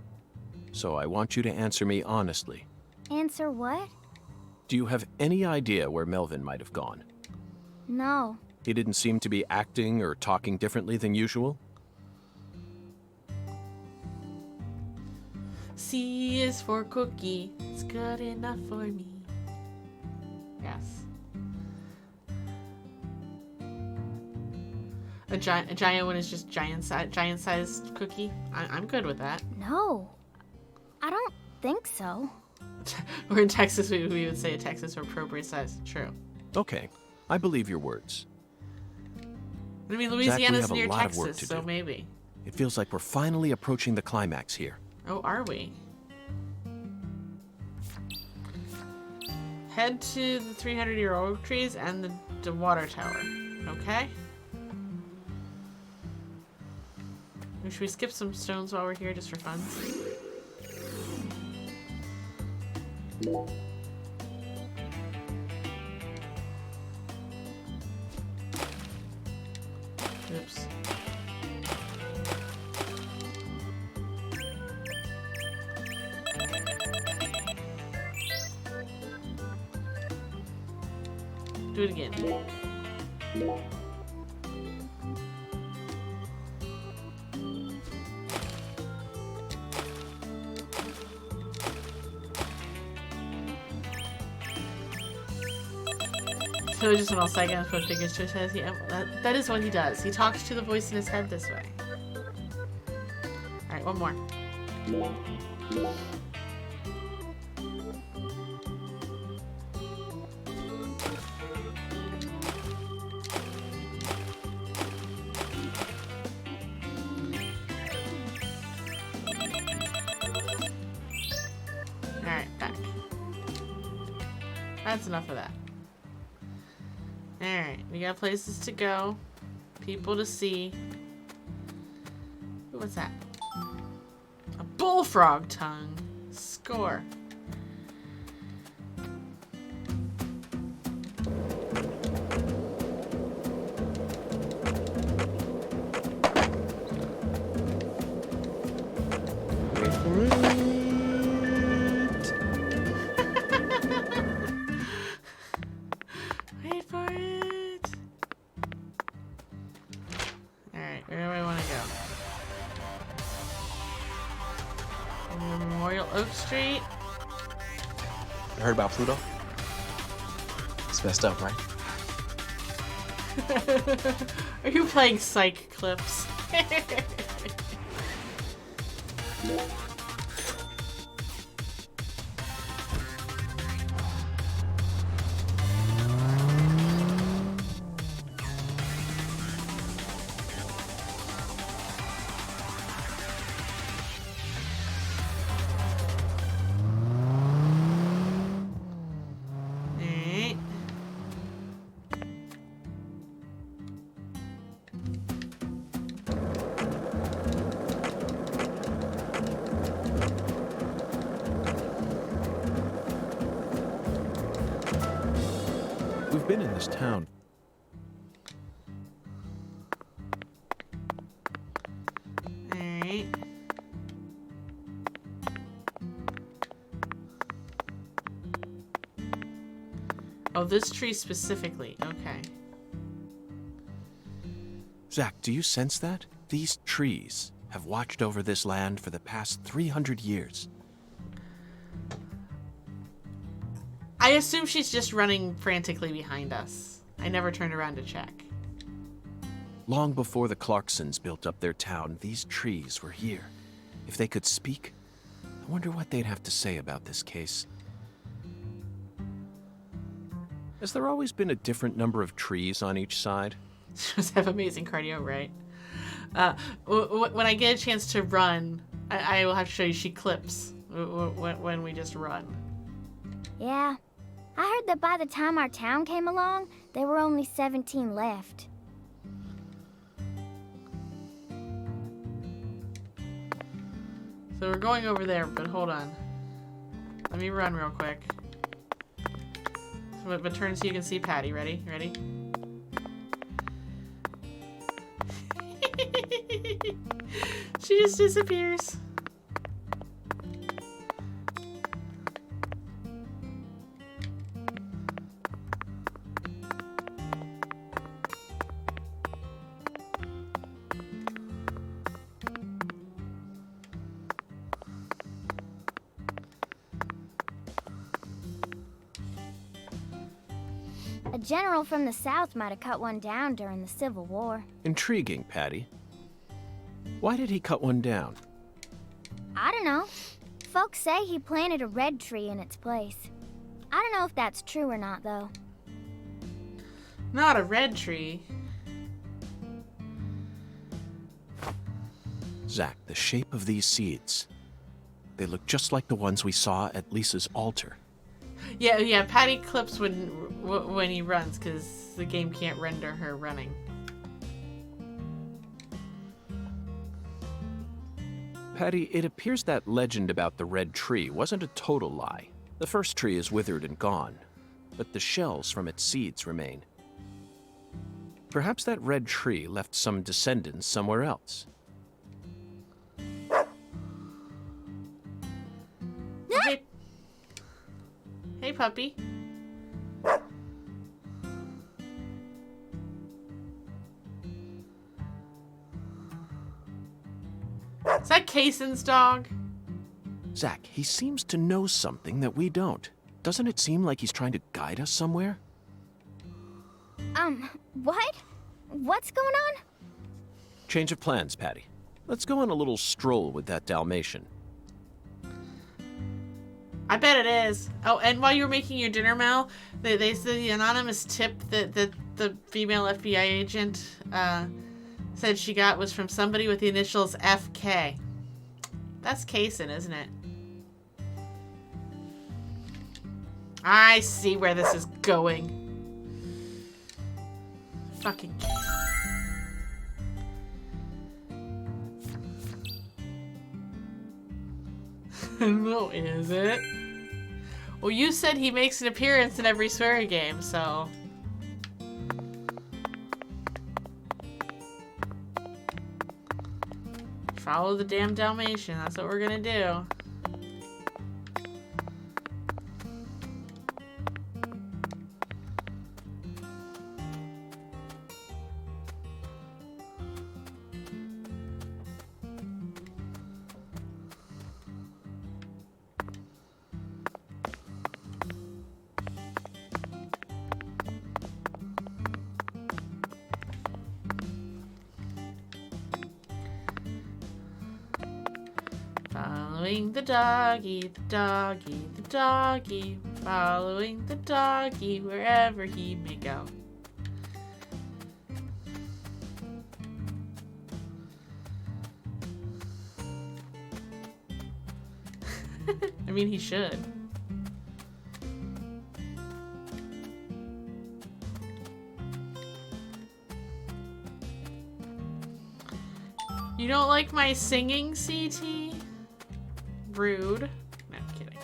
So I want you to answer me honestly. Answer what? Do you have any idea where Melvin might have gone? No. He didn't seem to be acting or talking differently than usual? C is for cookie. It's good enough for me. Yes. A giant one is just giant-sized cookie. I'm good with that. No. I don't think so. We're in Texas. We would say a Texas or appropriate size. True. Okay. I believe your words. I mean, Louisiana's Zach, we near have a lot of work Texas, to so do. maybe. It feels like we're finally approaching the climax here. Oh, are we? Head to the 300-year-old oak trees and the water tower. Okay? Should we skip some stones while we're here just for fun? Oops. Do it again. So just when all Saigon's put figures to his head, that is what he does. He talks to the voice in his head this way. Alright, one more. Alright, back. That's enough of that. Alright, we got places to go. People to see. Ooh, what's that? A bullfrog tongue. Score. Wait for it. Wait for it. Alright, where do I want to go? Memorial Oak Street. You heard about Pluto? It's messed up, right? Are you playing psych clips? Alright. We've been in this town. Alright. Oh, this tree specifically. Okay. Zach, do you sense that? These trees have watched over this land for the past 300 years. I assume she's just running frantically behind us. I never turned around to check. Long before the Clarksons built up their town, these trees were here. If they could speak, I wonder what they'd have to say about this case. Has there always been a different number of trees on each side? She must have amazing cardio, right? When I get a chance to run, I will have to show you she clips when we just run. Yeah. I heard that by the time our town came along, there were only 17 left. So we're going over there, but hold on. Let me run real quick. But turn so you can see Patty. Ready? Ready? She just disappears. A general from the South might have cut one down during the Civil War. Intriguing, Patty. Why did he cut one down? I don't know. Folks say he planted a red tree in its place. I don't know if that's true or not, though. Not a red tree. Zach, the shape of these seeds. They look just like the ones we saw at Lisa's altar. Yeah. Patty clips when he runs because the game can't render her running. Patty, it appears that legend about the red tree wasn't a total lie. The first tree is withered and gone, but the shells from its seeds remain. Perhaps that red tree left some descendants somewhere else. Hey, puppy. Is that Kaysen's dog? Zach, he seems to know something that we don't. Doesn't it seem like he's trying to guide us somewhere? What? What's going on? Change of plans, Patty. Let's go on a little stroll with that dalmation. I bet it is. Oh, and while you were making your dinner, Mel, they said the anonymous tip that the female FBI agent said she got was from somebody with the initials FK. That's Kaysen, isn't it? I see where this is going. Fucking no, is it? Well, you said he makes an appearance in every swearing game, so... Follow the damn Dalmatian, that's what we're gonna do. Following the doggy, the doggy, the doggy. Following the doggy wherever he may go. I mean, he should. You don't like my singing, CT? Rude. No, I'm kidding.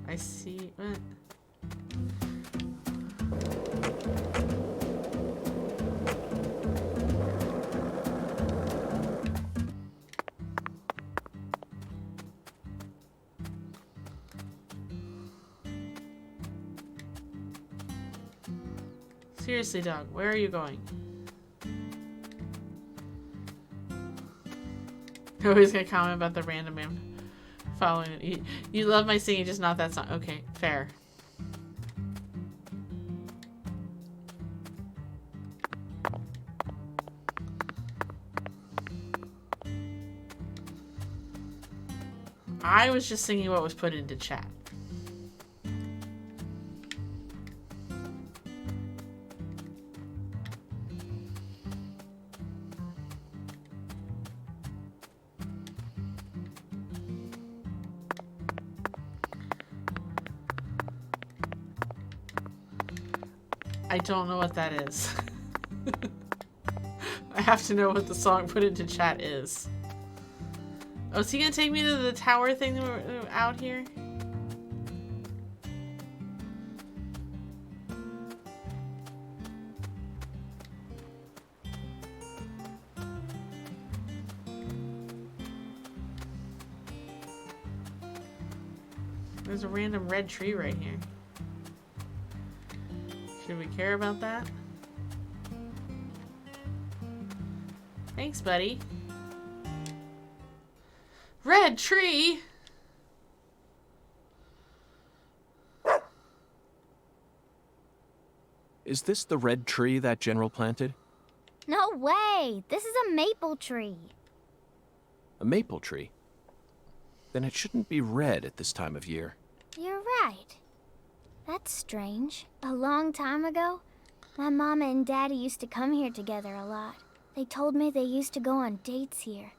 I see. What? Seriously, dog, where are you going? Always gonna comment about the random man following it. You love my singing, just not that song. Okay, fair. I was just singing what was put into chat. I don't know what that is. I have to know what the song put into chat is. Oh, is he gonna take me to the tower thing that we're out here? There's a random red tree right here. Should we care about that? Thanks, buddy. Red tree! Is this the red tree that General planted? No way! This is a maple tree. A maple tree? Then it shouldn't be red at this time of year. You're right. That's strange. A long time ago, my mama and daddy used to come here together a lot. They told me they used to go on dates here,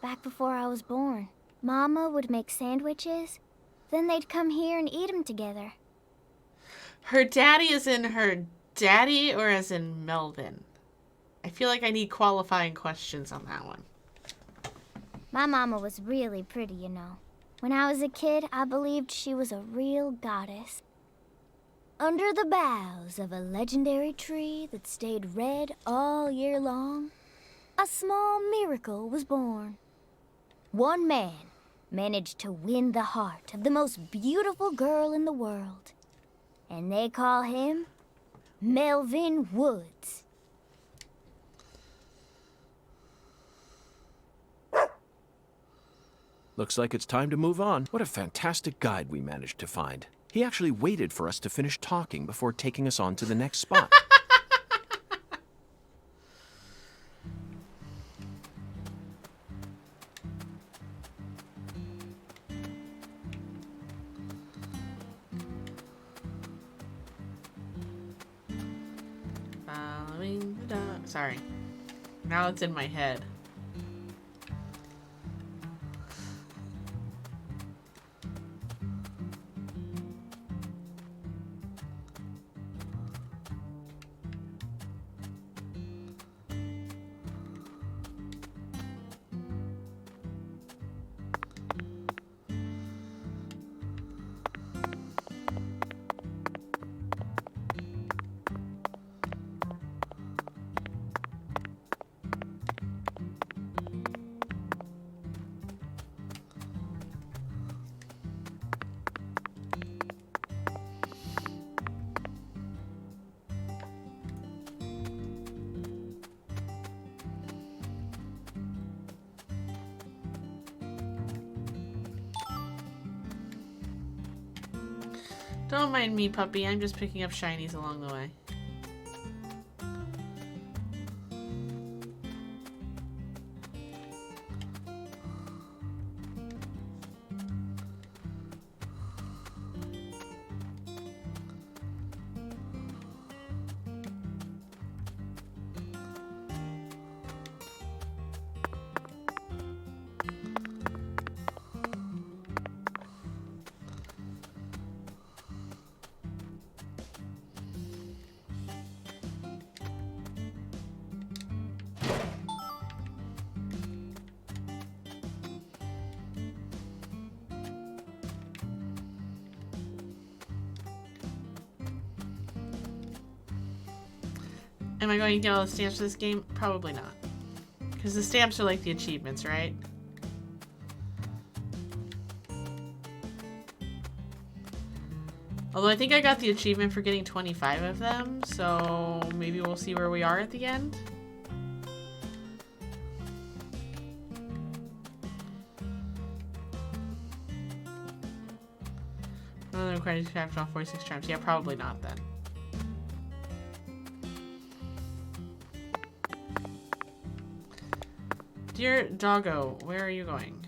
back before I was born. Mama would make sandwiches, then they'd come here and eat them together. Her daddy is in her daddy or as in Melvin? I feel like I need qualifying questions on that one. My mama was really pretty, you know. When I was a kid, I believed she was a real goddess. Under the boughs of a legendary tree that stayed red all year long, a small miracle was born. One man managed to win the heart of the most beautiful girl in the world. And they call him Melvin Woods. Looks like it's time to move on. What a fantastic guide we managed to find. He actually waited for us to finish talking before taking us on to the next spot. Following the dog. Sorry. Now it's in my head. Don't mind me, puppy. I'm just picking up shinies along the way. Am I going to get all the stamps for this game? Probably not. Because the stamps are like the achievements, right? Although I think I got the achievement for getting 25 of them, so maybe we'll see where we are at the end. Another credit to capture all 46 charms. Yeah, probably not then. Dear doggo, where are you going?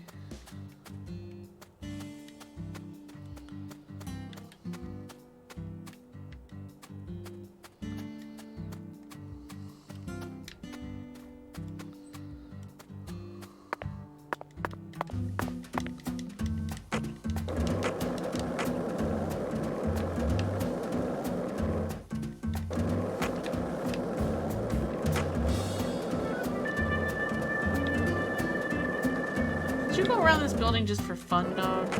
Did you go around this building just for fun, dog?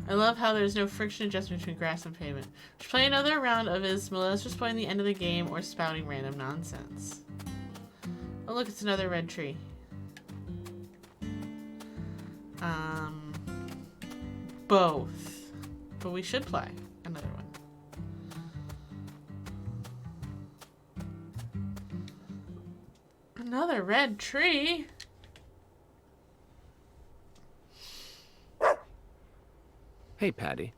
I love how there's no friction adjustment between grass and pavement. Just play another round of is Melissa's playing the end of the game or spouting random nonsense. Oh look, it's another red tree. Both. But we should play another one. Another red tree? Hey, Patty.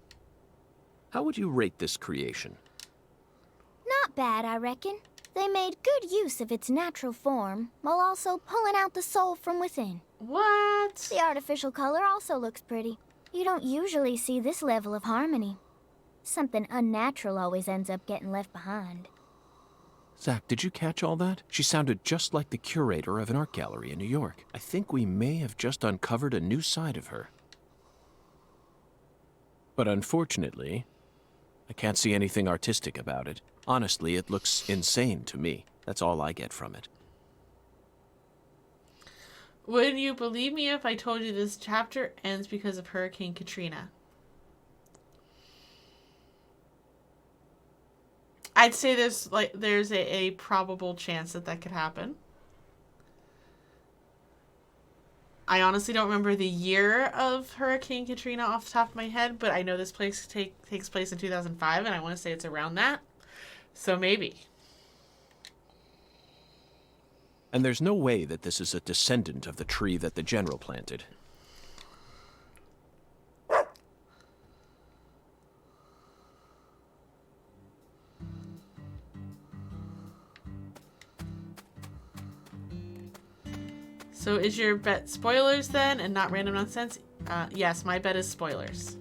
How would you rate this creation? Not bad, I reckon. They made good use of its natural form, while also pulling out the soul from within. What? The artificial color also looks pretty. You don't usually see this level of harmony. Something unnatural always ends up getting left behind. Zach, did you catch all that? She sounded just like the curator of an art gallery in New York. I think we may have just uncovered a new side of her. But unfortunately, I can't see anything artistic about it. Honestly, it looks insane to me. That's all I get from it. Would you believe me if I told you this chapter ends because of Hurricane Katrina? I'd say there's a probable chance that could happen. I honestly don't remember the year of Hurricane Katrina off the top of my head, but I know this place takes place in 2005, and I want to say it's around that. So maybe. And there's no way that this is a descendant of the tree that the general planted. So is your bet spoilers then and not random nonsense? Yes, my bet is spoilers.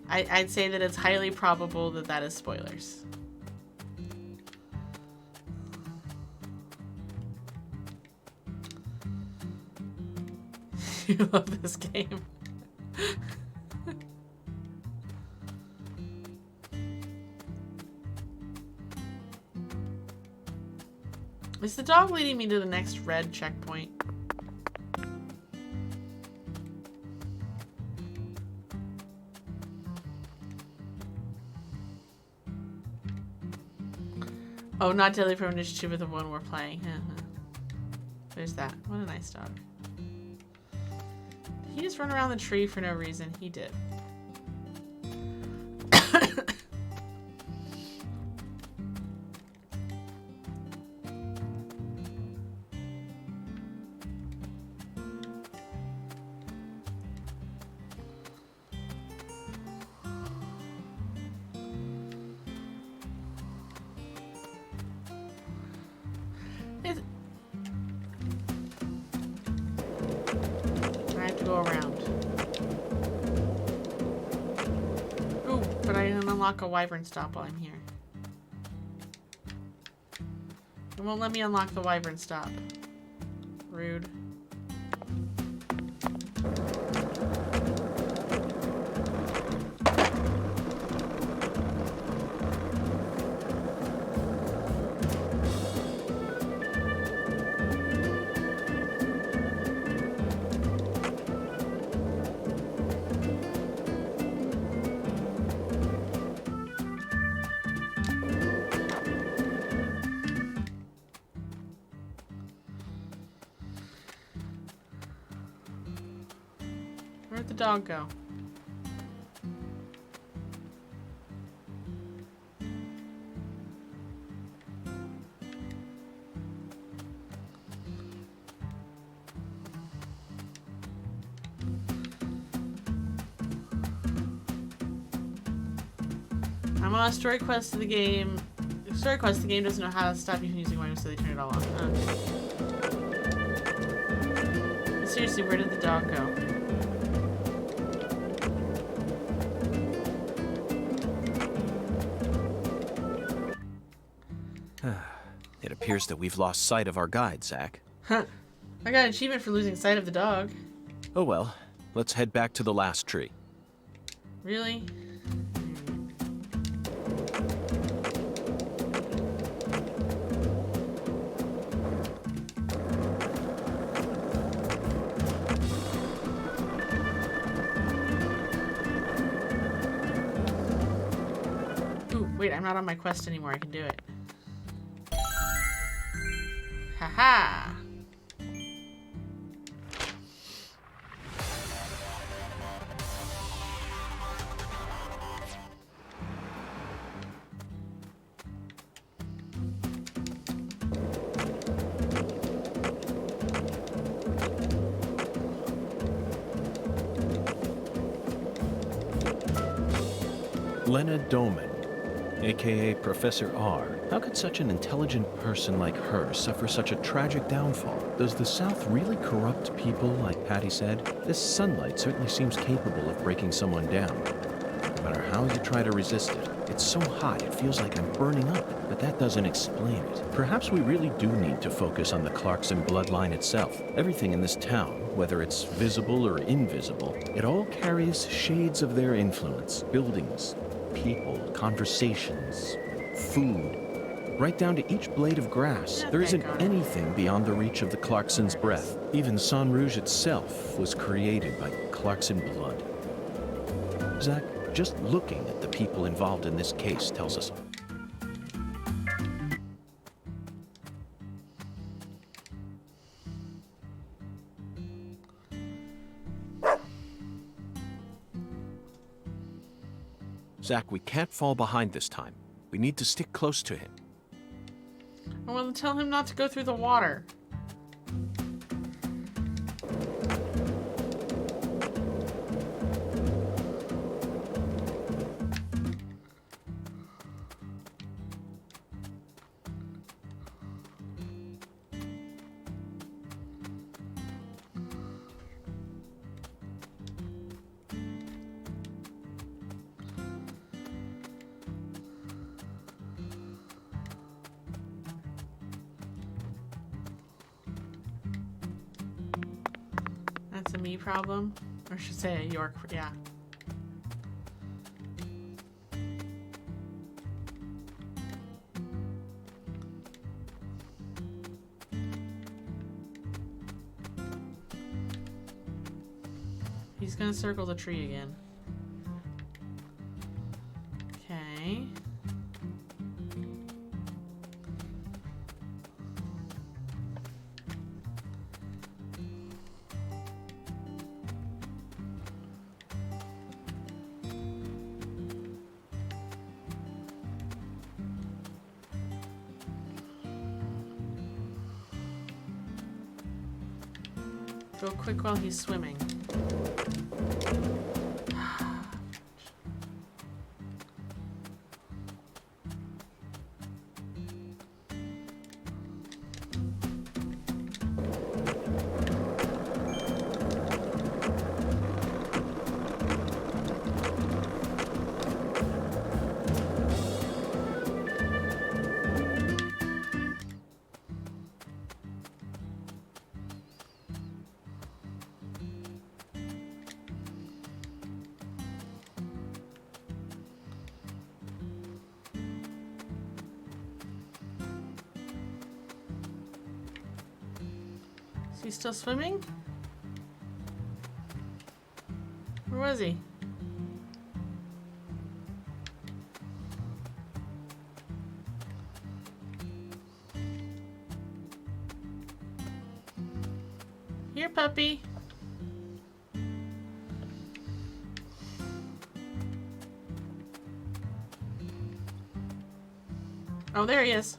I'd say that it's highly probable that that is spoilers. You love this game. Is the dog leading me to the next red checkpoint? Oh, not Daily Premonition 2, but the one we're playing. There's that. What a nice dog. Did he just run around the tree for no reason? He did. I have to go around. Ooh, but I didn't unlock a wyvern stop while I'm here. It won't let me unlock the wyvern stop. Rude. Where'd the dog go? I'm on a story quest to the game. Story quest, the game doesn't know how to stop you from using wires, so they turn it all off. Seriously, where did the dog go? It appears that we've lost sight of our guide, Zach. Huh. I got an achievement for losing sight of the dog. Oh well, let's head back to the last tree. Really? Ooh, wait, I'm not on my quest anymore. I can do it. Haha! Lena Doman. aka Professor R. How could such an intelligent person like her suffer such a tragic downfall? Does the South really corrupt people like Patty said? This sunlight certainly seems capable of breaking someone down. No matter how you try to resist it, it's so hot it feels like I'm burning up, but that doesn't explain it. Perhaps we really do need to focus on the Clarkson bloodline itself. Everything in this town, whether it's visible or invisible, it all carries shades of their influence. Buildings, people, conversations, food, right down to each blade of grass. There isn't anything beyond the reach of the Clarkson's breath. Even San Rouge itself was created by Clarkson blood. Zach, just looking at the people involved in this case tells us. Zach, we can't fall behind this time. We need to stick close to him. I want to tell him not to go through the water. That's a me problem. Or I should say a York, yeah. He's gonna circle the tree again. Okay. Go quick while he's swimming. Is he still swimming? Where was he? Here, puppy. Oh, there he is.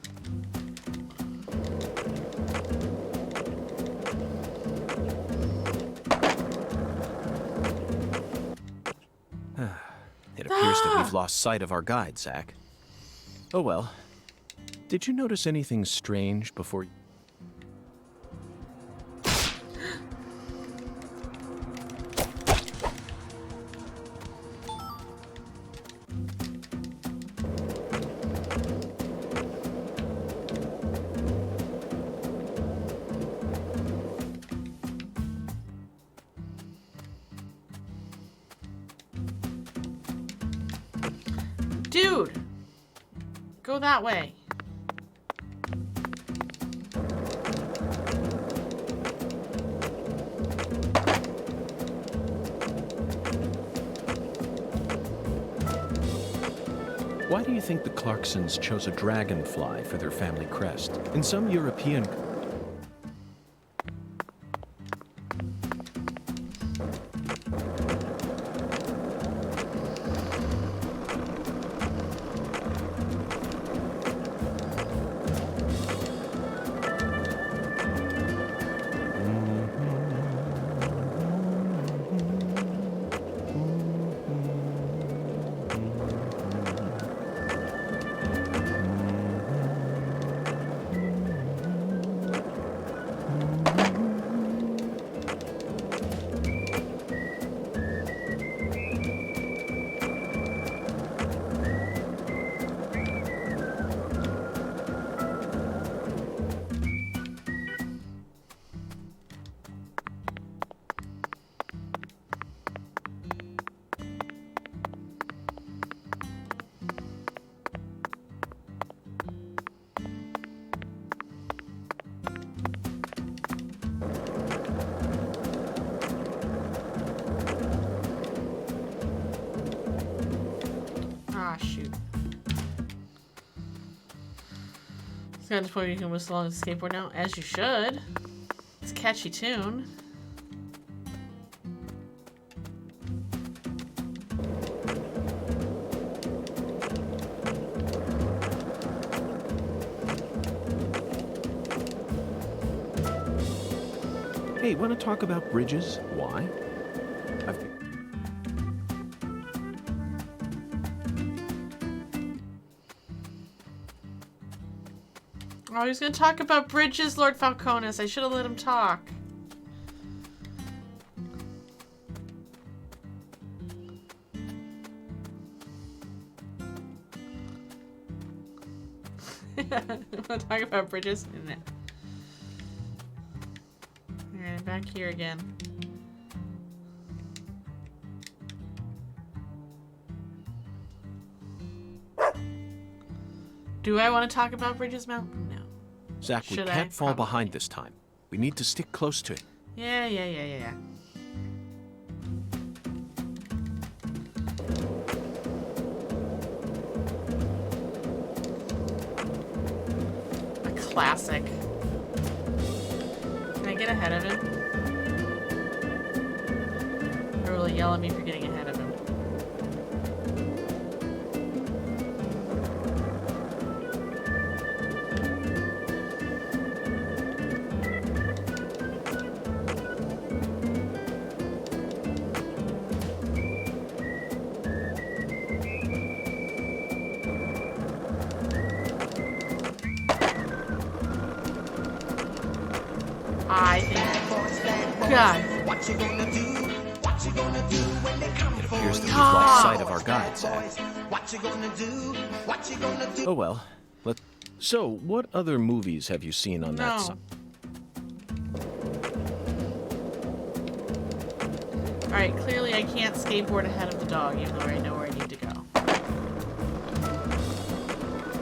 It appears that we've lost sight of our guide, Zach. Oh well. Did you notice anything strange before... Dude! Go that way. Why do you think the Clarksons chose a dragonfly for their family crest? In some European... Got to point you can whistle on a skateboard now, as you should. It's a catchy tune. Hey, want to talk about bridges? Why? Oh, he's gonna talk about bridges, Lord Falconis. I should have let him talk. We'll talk about bridges in it. Alright, back here again. Do I want to talk about Bridges Mountain? No. Zach, we can't fall behind this time. We need to stick close to it. Yeah. A classic. Can I get ahead of him? Or will he yell at me for getting ahead of him? I think. God. It appears that we've lost sight of our guide, Zach. Oh well. So, what other movies have you seen on that side? Alright, clearly I can't skateboard ahead of the dog, even though I know where I need to go.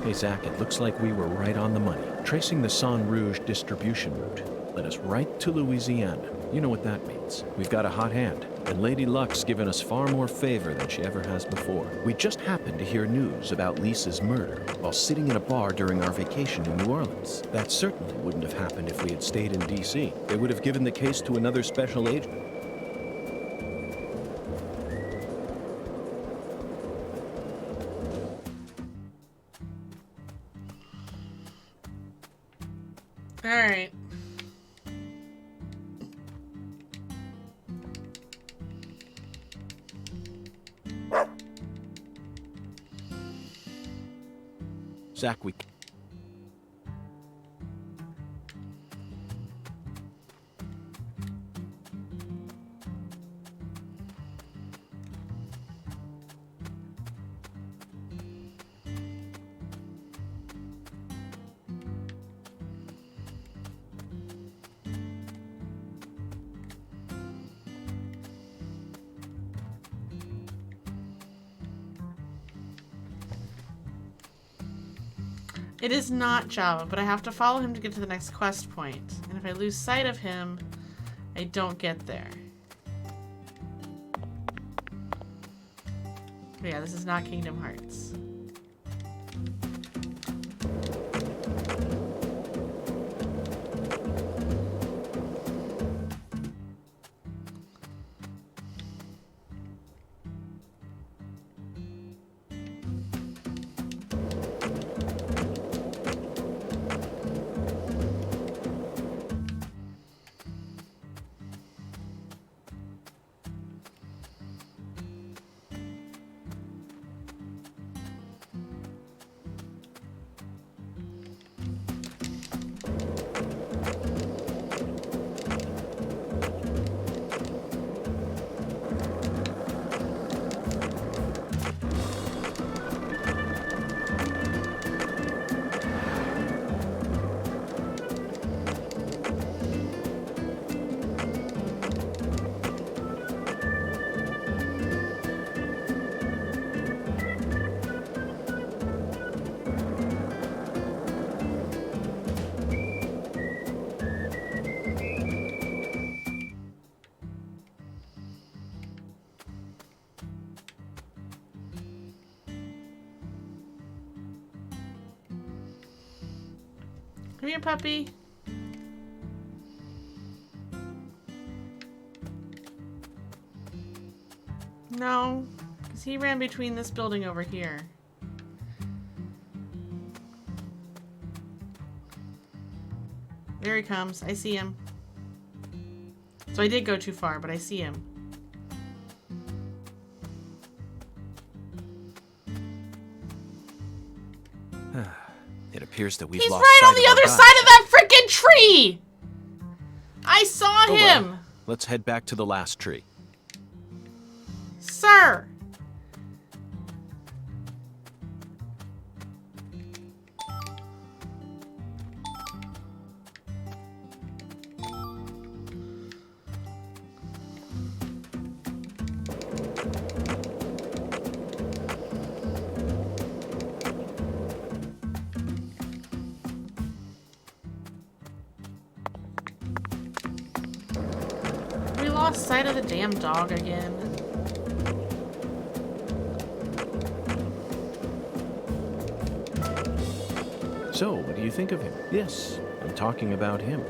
Hey Zach, it looks like we were right on the money. Tracing the San Rouge distribution route led us right to Louisiana. You know what that means. We've got a hot hand, and Lady Luck's given us far more favor than she ever has before. We just happened to hear news about Lisa's murder while sitting in a bar during our vacation in New Orleans. That certainly wouldn't have happened if we had stayed in D.C. They would have given the case to another special agent. Alright. Zach, It is not Java, but I have to follow him to get to the next quest point. And if I lose sight of him, I don't get there. But yeah, this is not Kingdom Hearts. Come here, puppy. No, because he ran between this building over here. There he comes. I see him. So I did go too far, but I see him. It appears that we've He's lost right sight on the of our other guide. side of that freaking tree! I saw Oh, him! well. Let's head back to the last tree. Sir! We lost sight of the damn dog again. So, what do you think of him? Yes, I'm talking about him.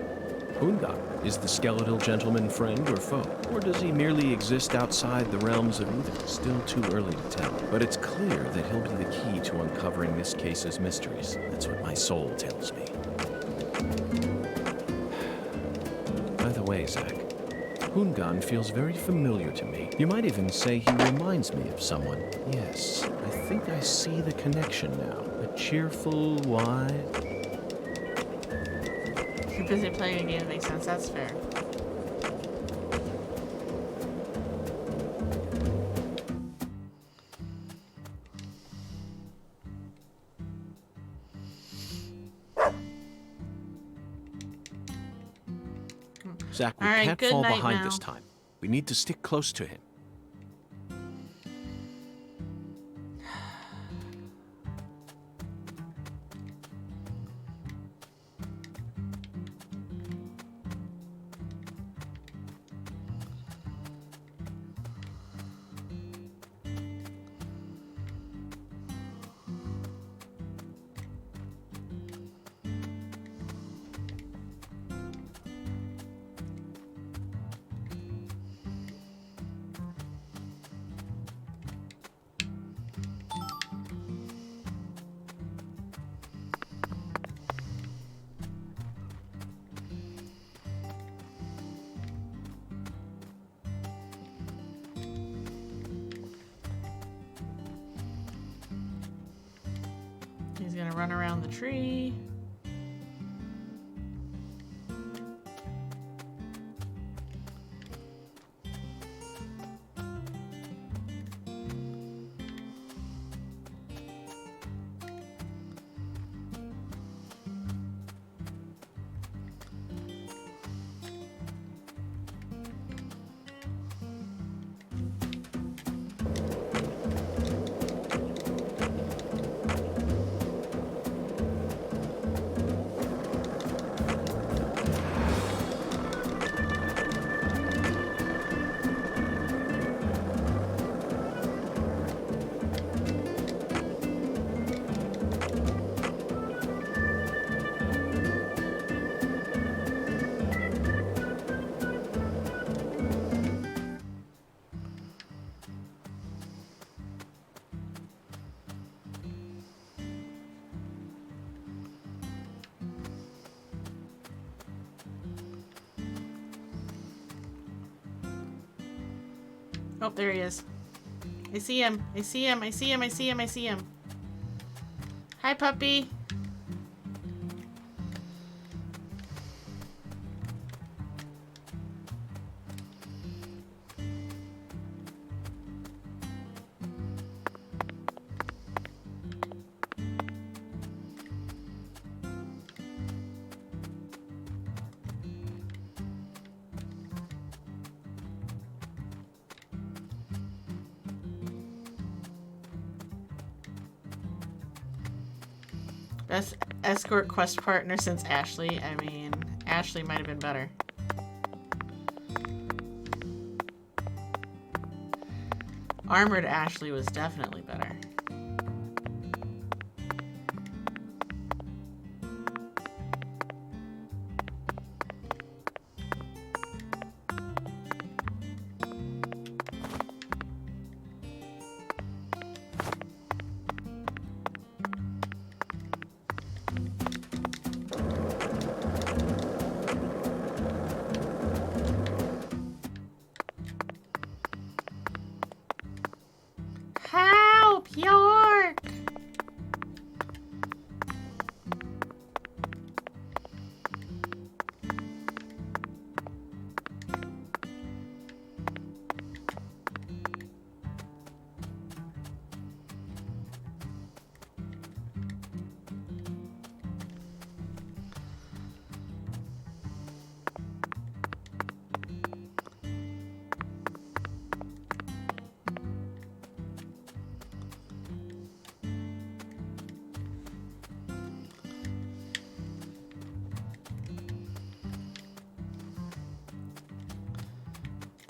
Hunga. Is the skeletal gentleman friend or foe? Or does he merely exist outside the realms of either? Still too early to tell. But it's clear that he'll be the key to uncovering this case's mysteries. That's what my soul tells me. By the way, Zach, Hungan feels very familiar to me. You might even say he reminds me of someone. Yes, I think I see the connection now. A cheerful, wide... You're busy playing a game, makes sense. That's fair. Zach, we All right, can't good fall night behind now. this time. We need to stick close to him. He's gonna run around the tree. Oh, there he is. I see him. I see him. I see him. I see him. I see him. Hi, puppy. Best escort quest partner since Ashley. I mean, Ashley might have been better. Armored Ashley was definitely better.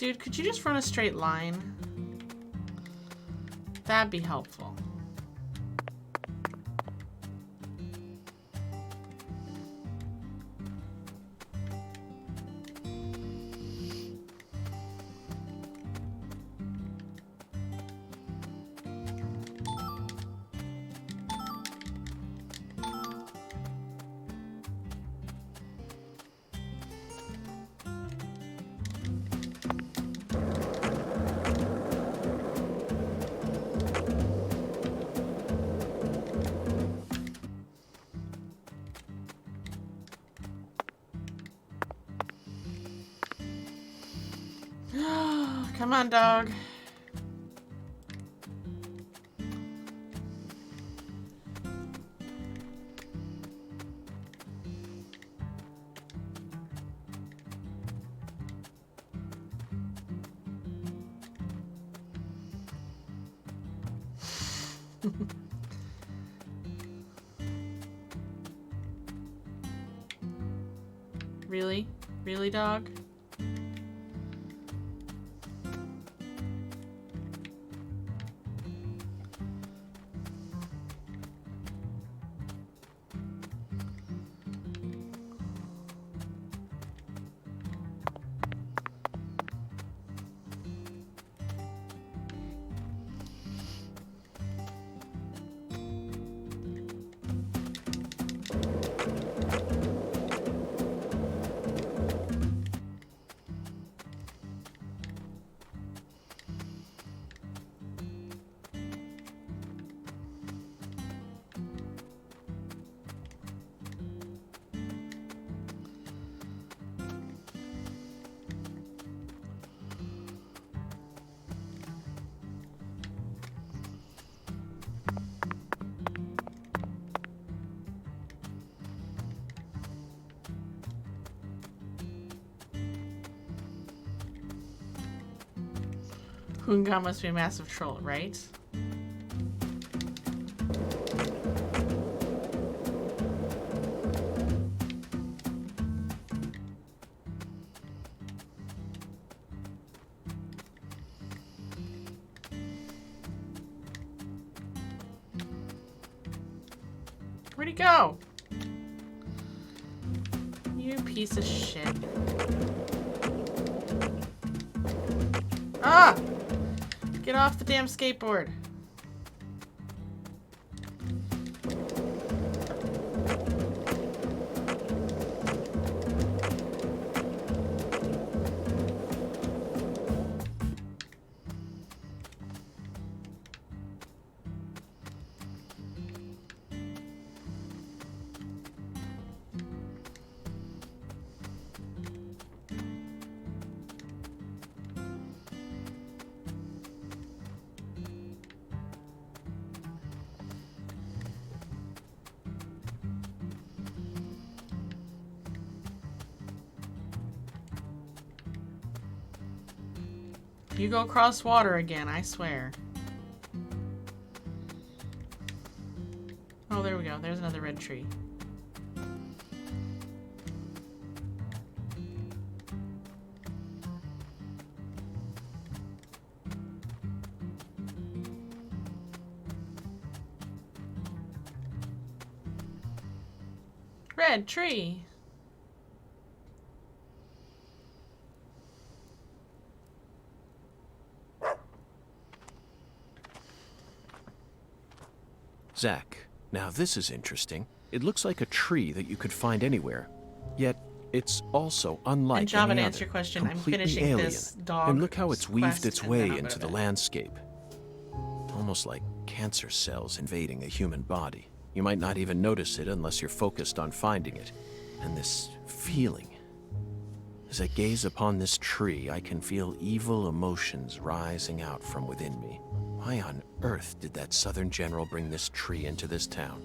Dude, could you just run a straight line? That'd be helpful. Come on, dog. Really? Really, dog? Hunga must be a massive troll, right? Where'd he go? You piece of shit. Ah! Get off the damn skateboard. You go cross water again, I swear. Oh, there we go. There's another red tree. Red tree. Zach, now this is interesting. It looks like a tree that you could find anywhere, yet it's also unlike And Java, any to other, answer your question, I'm completely finishing alien. this dog And look how it's weaved quest, its and way then I'll go into to the bed. landscape. Almost like cancer cells invading a human body. You might not even notice it unless you're focused on finding it. And this feeling. As I gaze upon this tree, I can feel evil emotions rising out from within me. Why on earth did that Southern general bring this tree into this town?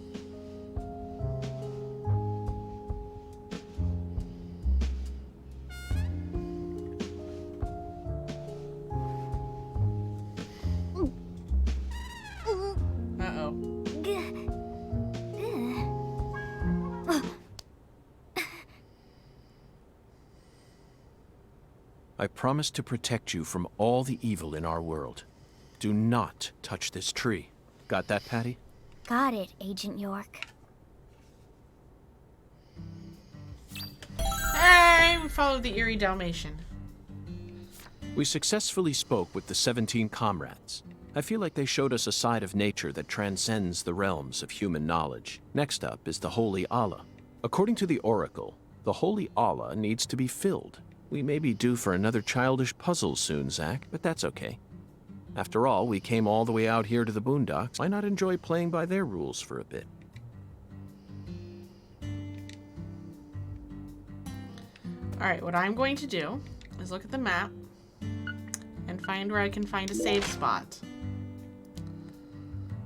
I promise to protect you from all the evil in our world. Do not touch this tree. Got that, Patty? Got it, Agent York. Hey, we followed the eerie dalmation. We successfully spoke with the 17 comrades. I feel like they showed us a side of nature that transcends the realms of human knowledge. Next up is the Holy Allah. According to the Oracle, the Holy Allah needs to be filled. We may be due for another childish puzzle soon, Zach, but that's okay. After all, we came all the way out here to the boondocks. Why not enjoy playing by their rules for a bit? Alright, what I'm going to do is look at the map and find where I can find a save spot.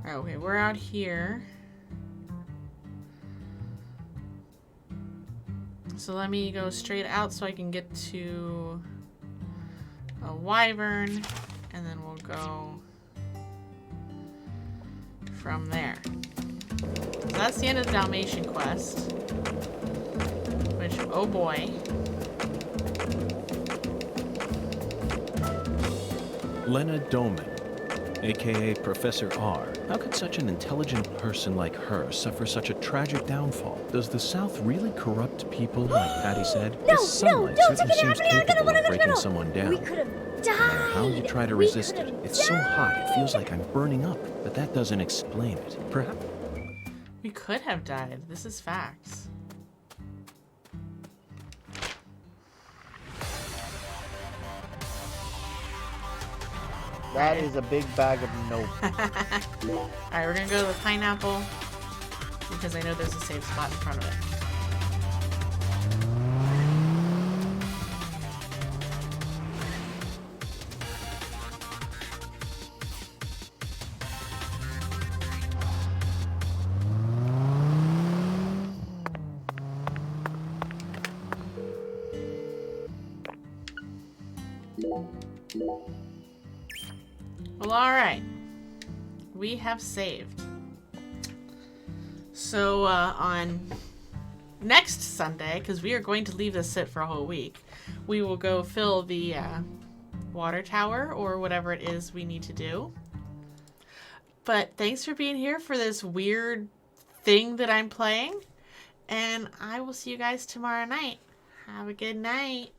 Okay, we're out here. So let me go straight out so I can get to a wyvern, and then we'll go from there. So that's the end of the Dalmatian quest. Which, oh boy. Lena Doman, aka Professor R. How could such an intelligent person like her suffer such a tragic downfall? Does the South really corrupt people, like Patty said? This sunlight certainly seems capable of breaking someone down. We could have No matter how you died. try to resist it, it's so hot it feels like I'm burning up, but that doesn't explain it. Perhaps. We could have died. This is facts. That is a big bag of nope. Alright, we're gonna go to the pineapple because I know there's a safe spot in front of it. Well, alright. We have saved. So, on next Sunday, because we are going to leave this sit for a whole week, we will go fill the water tower, or whatever it is we need to do. But thanks for being here for this weird thing that I'm playing. And I will see you guys tomorrow night. Have a good night.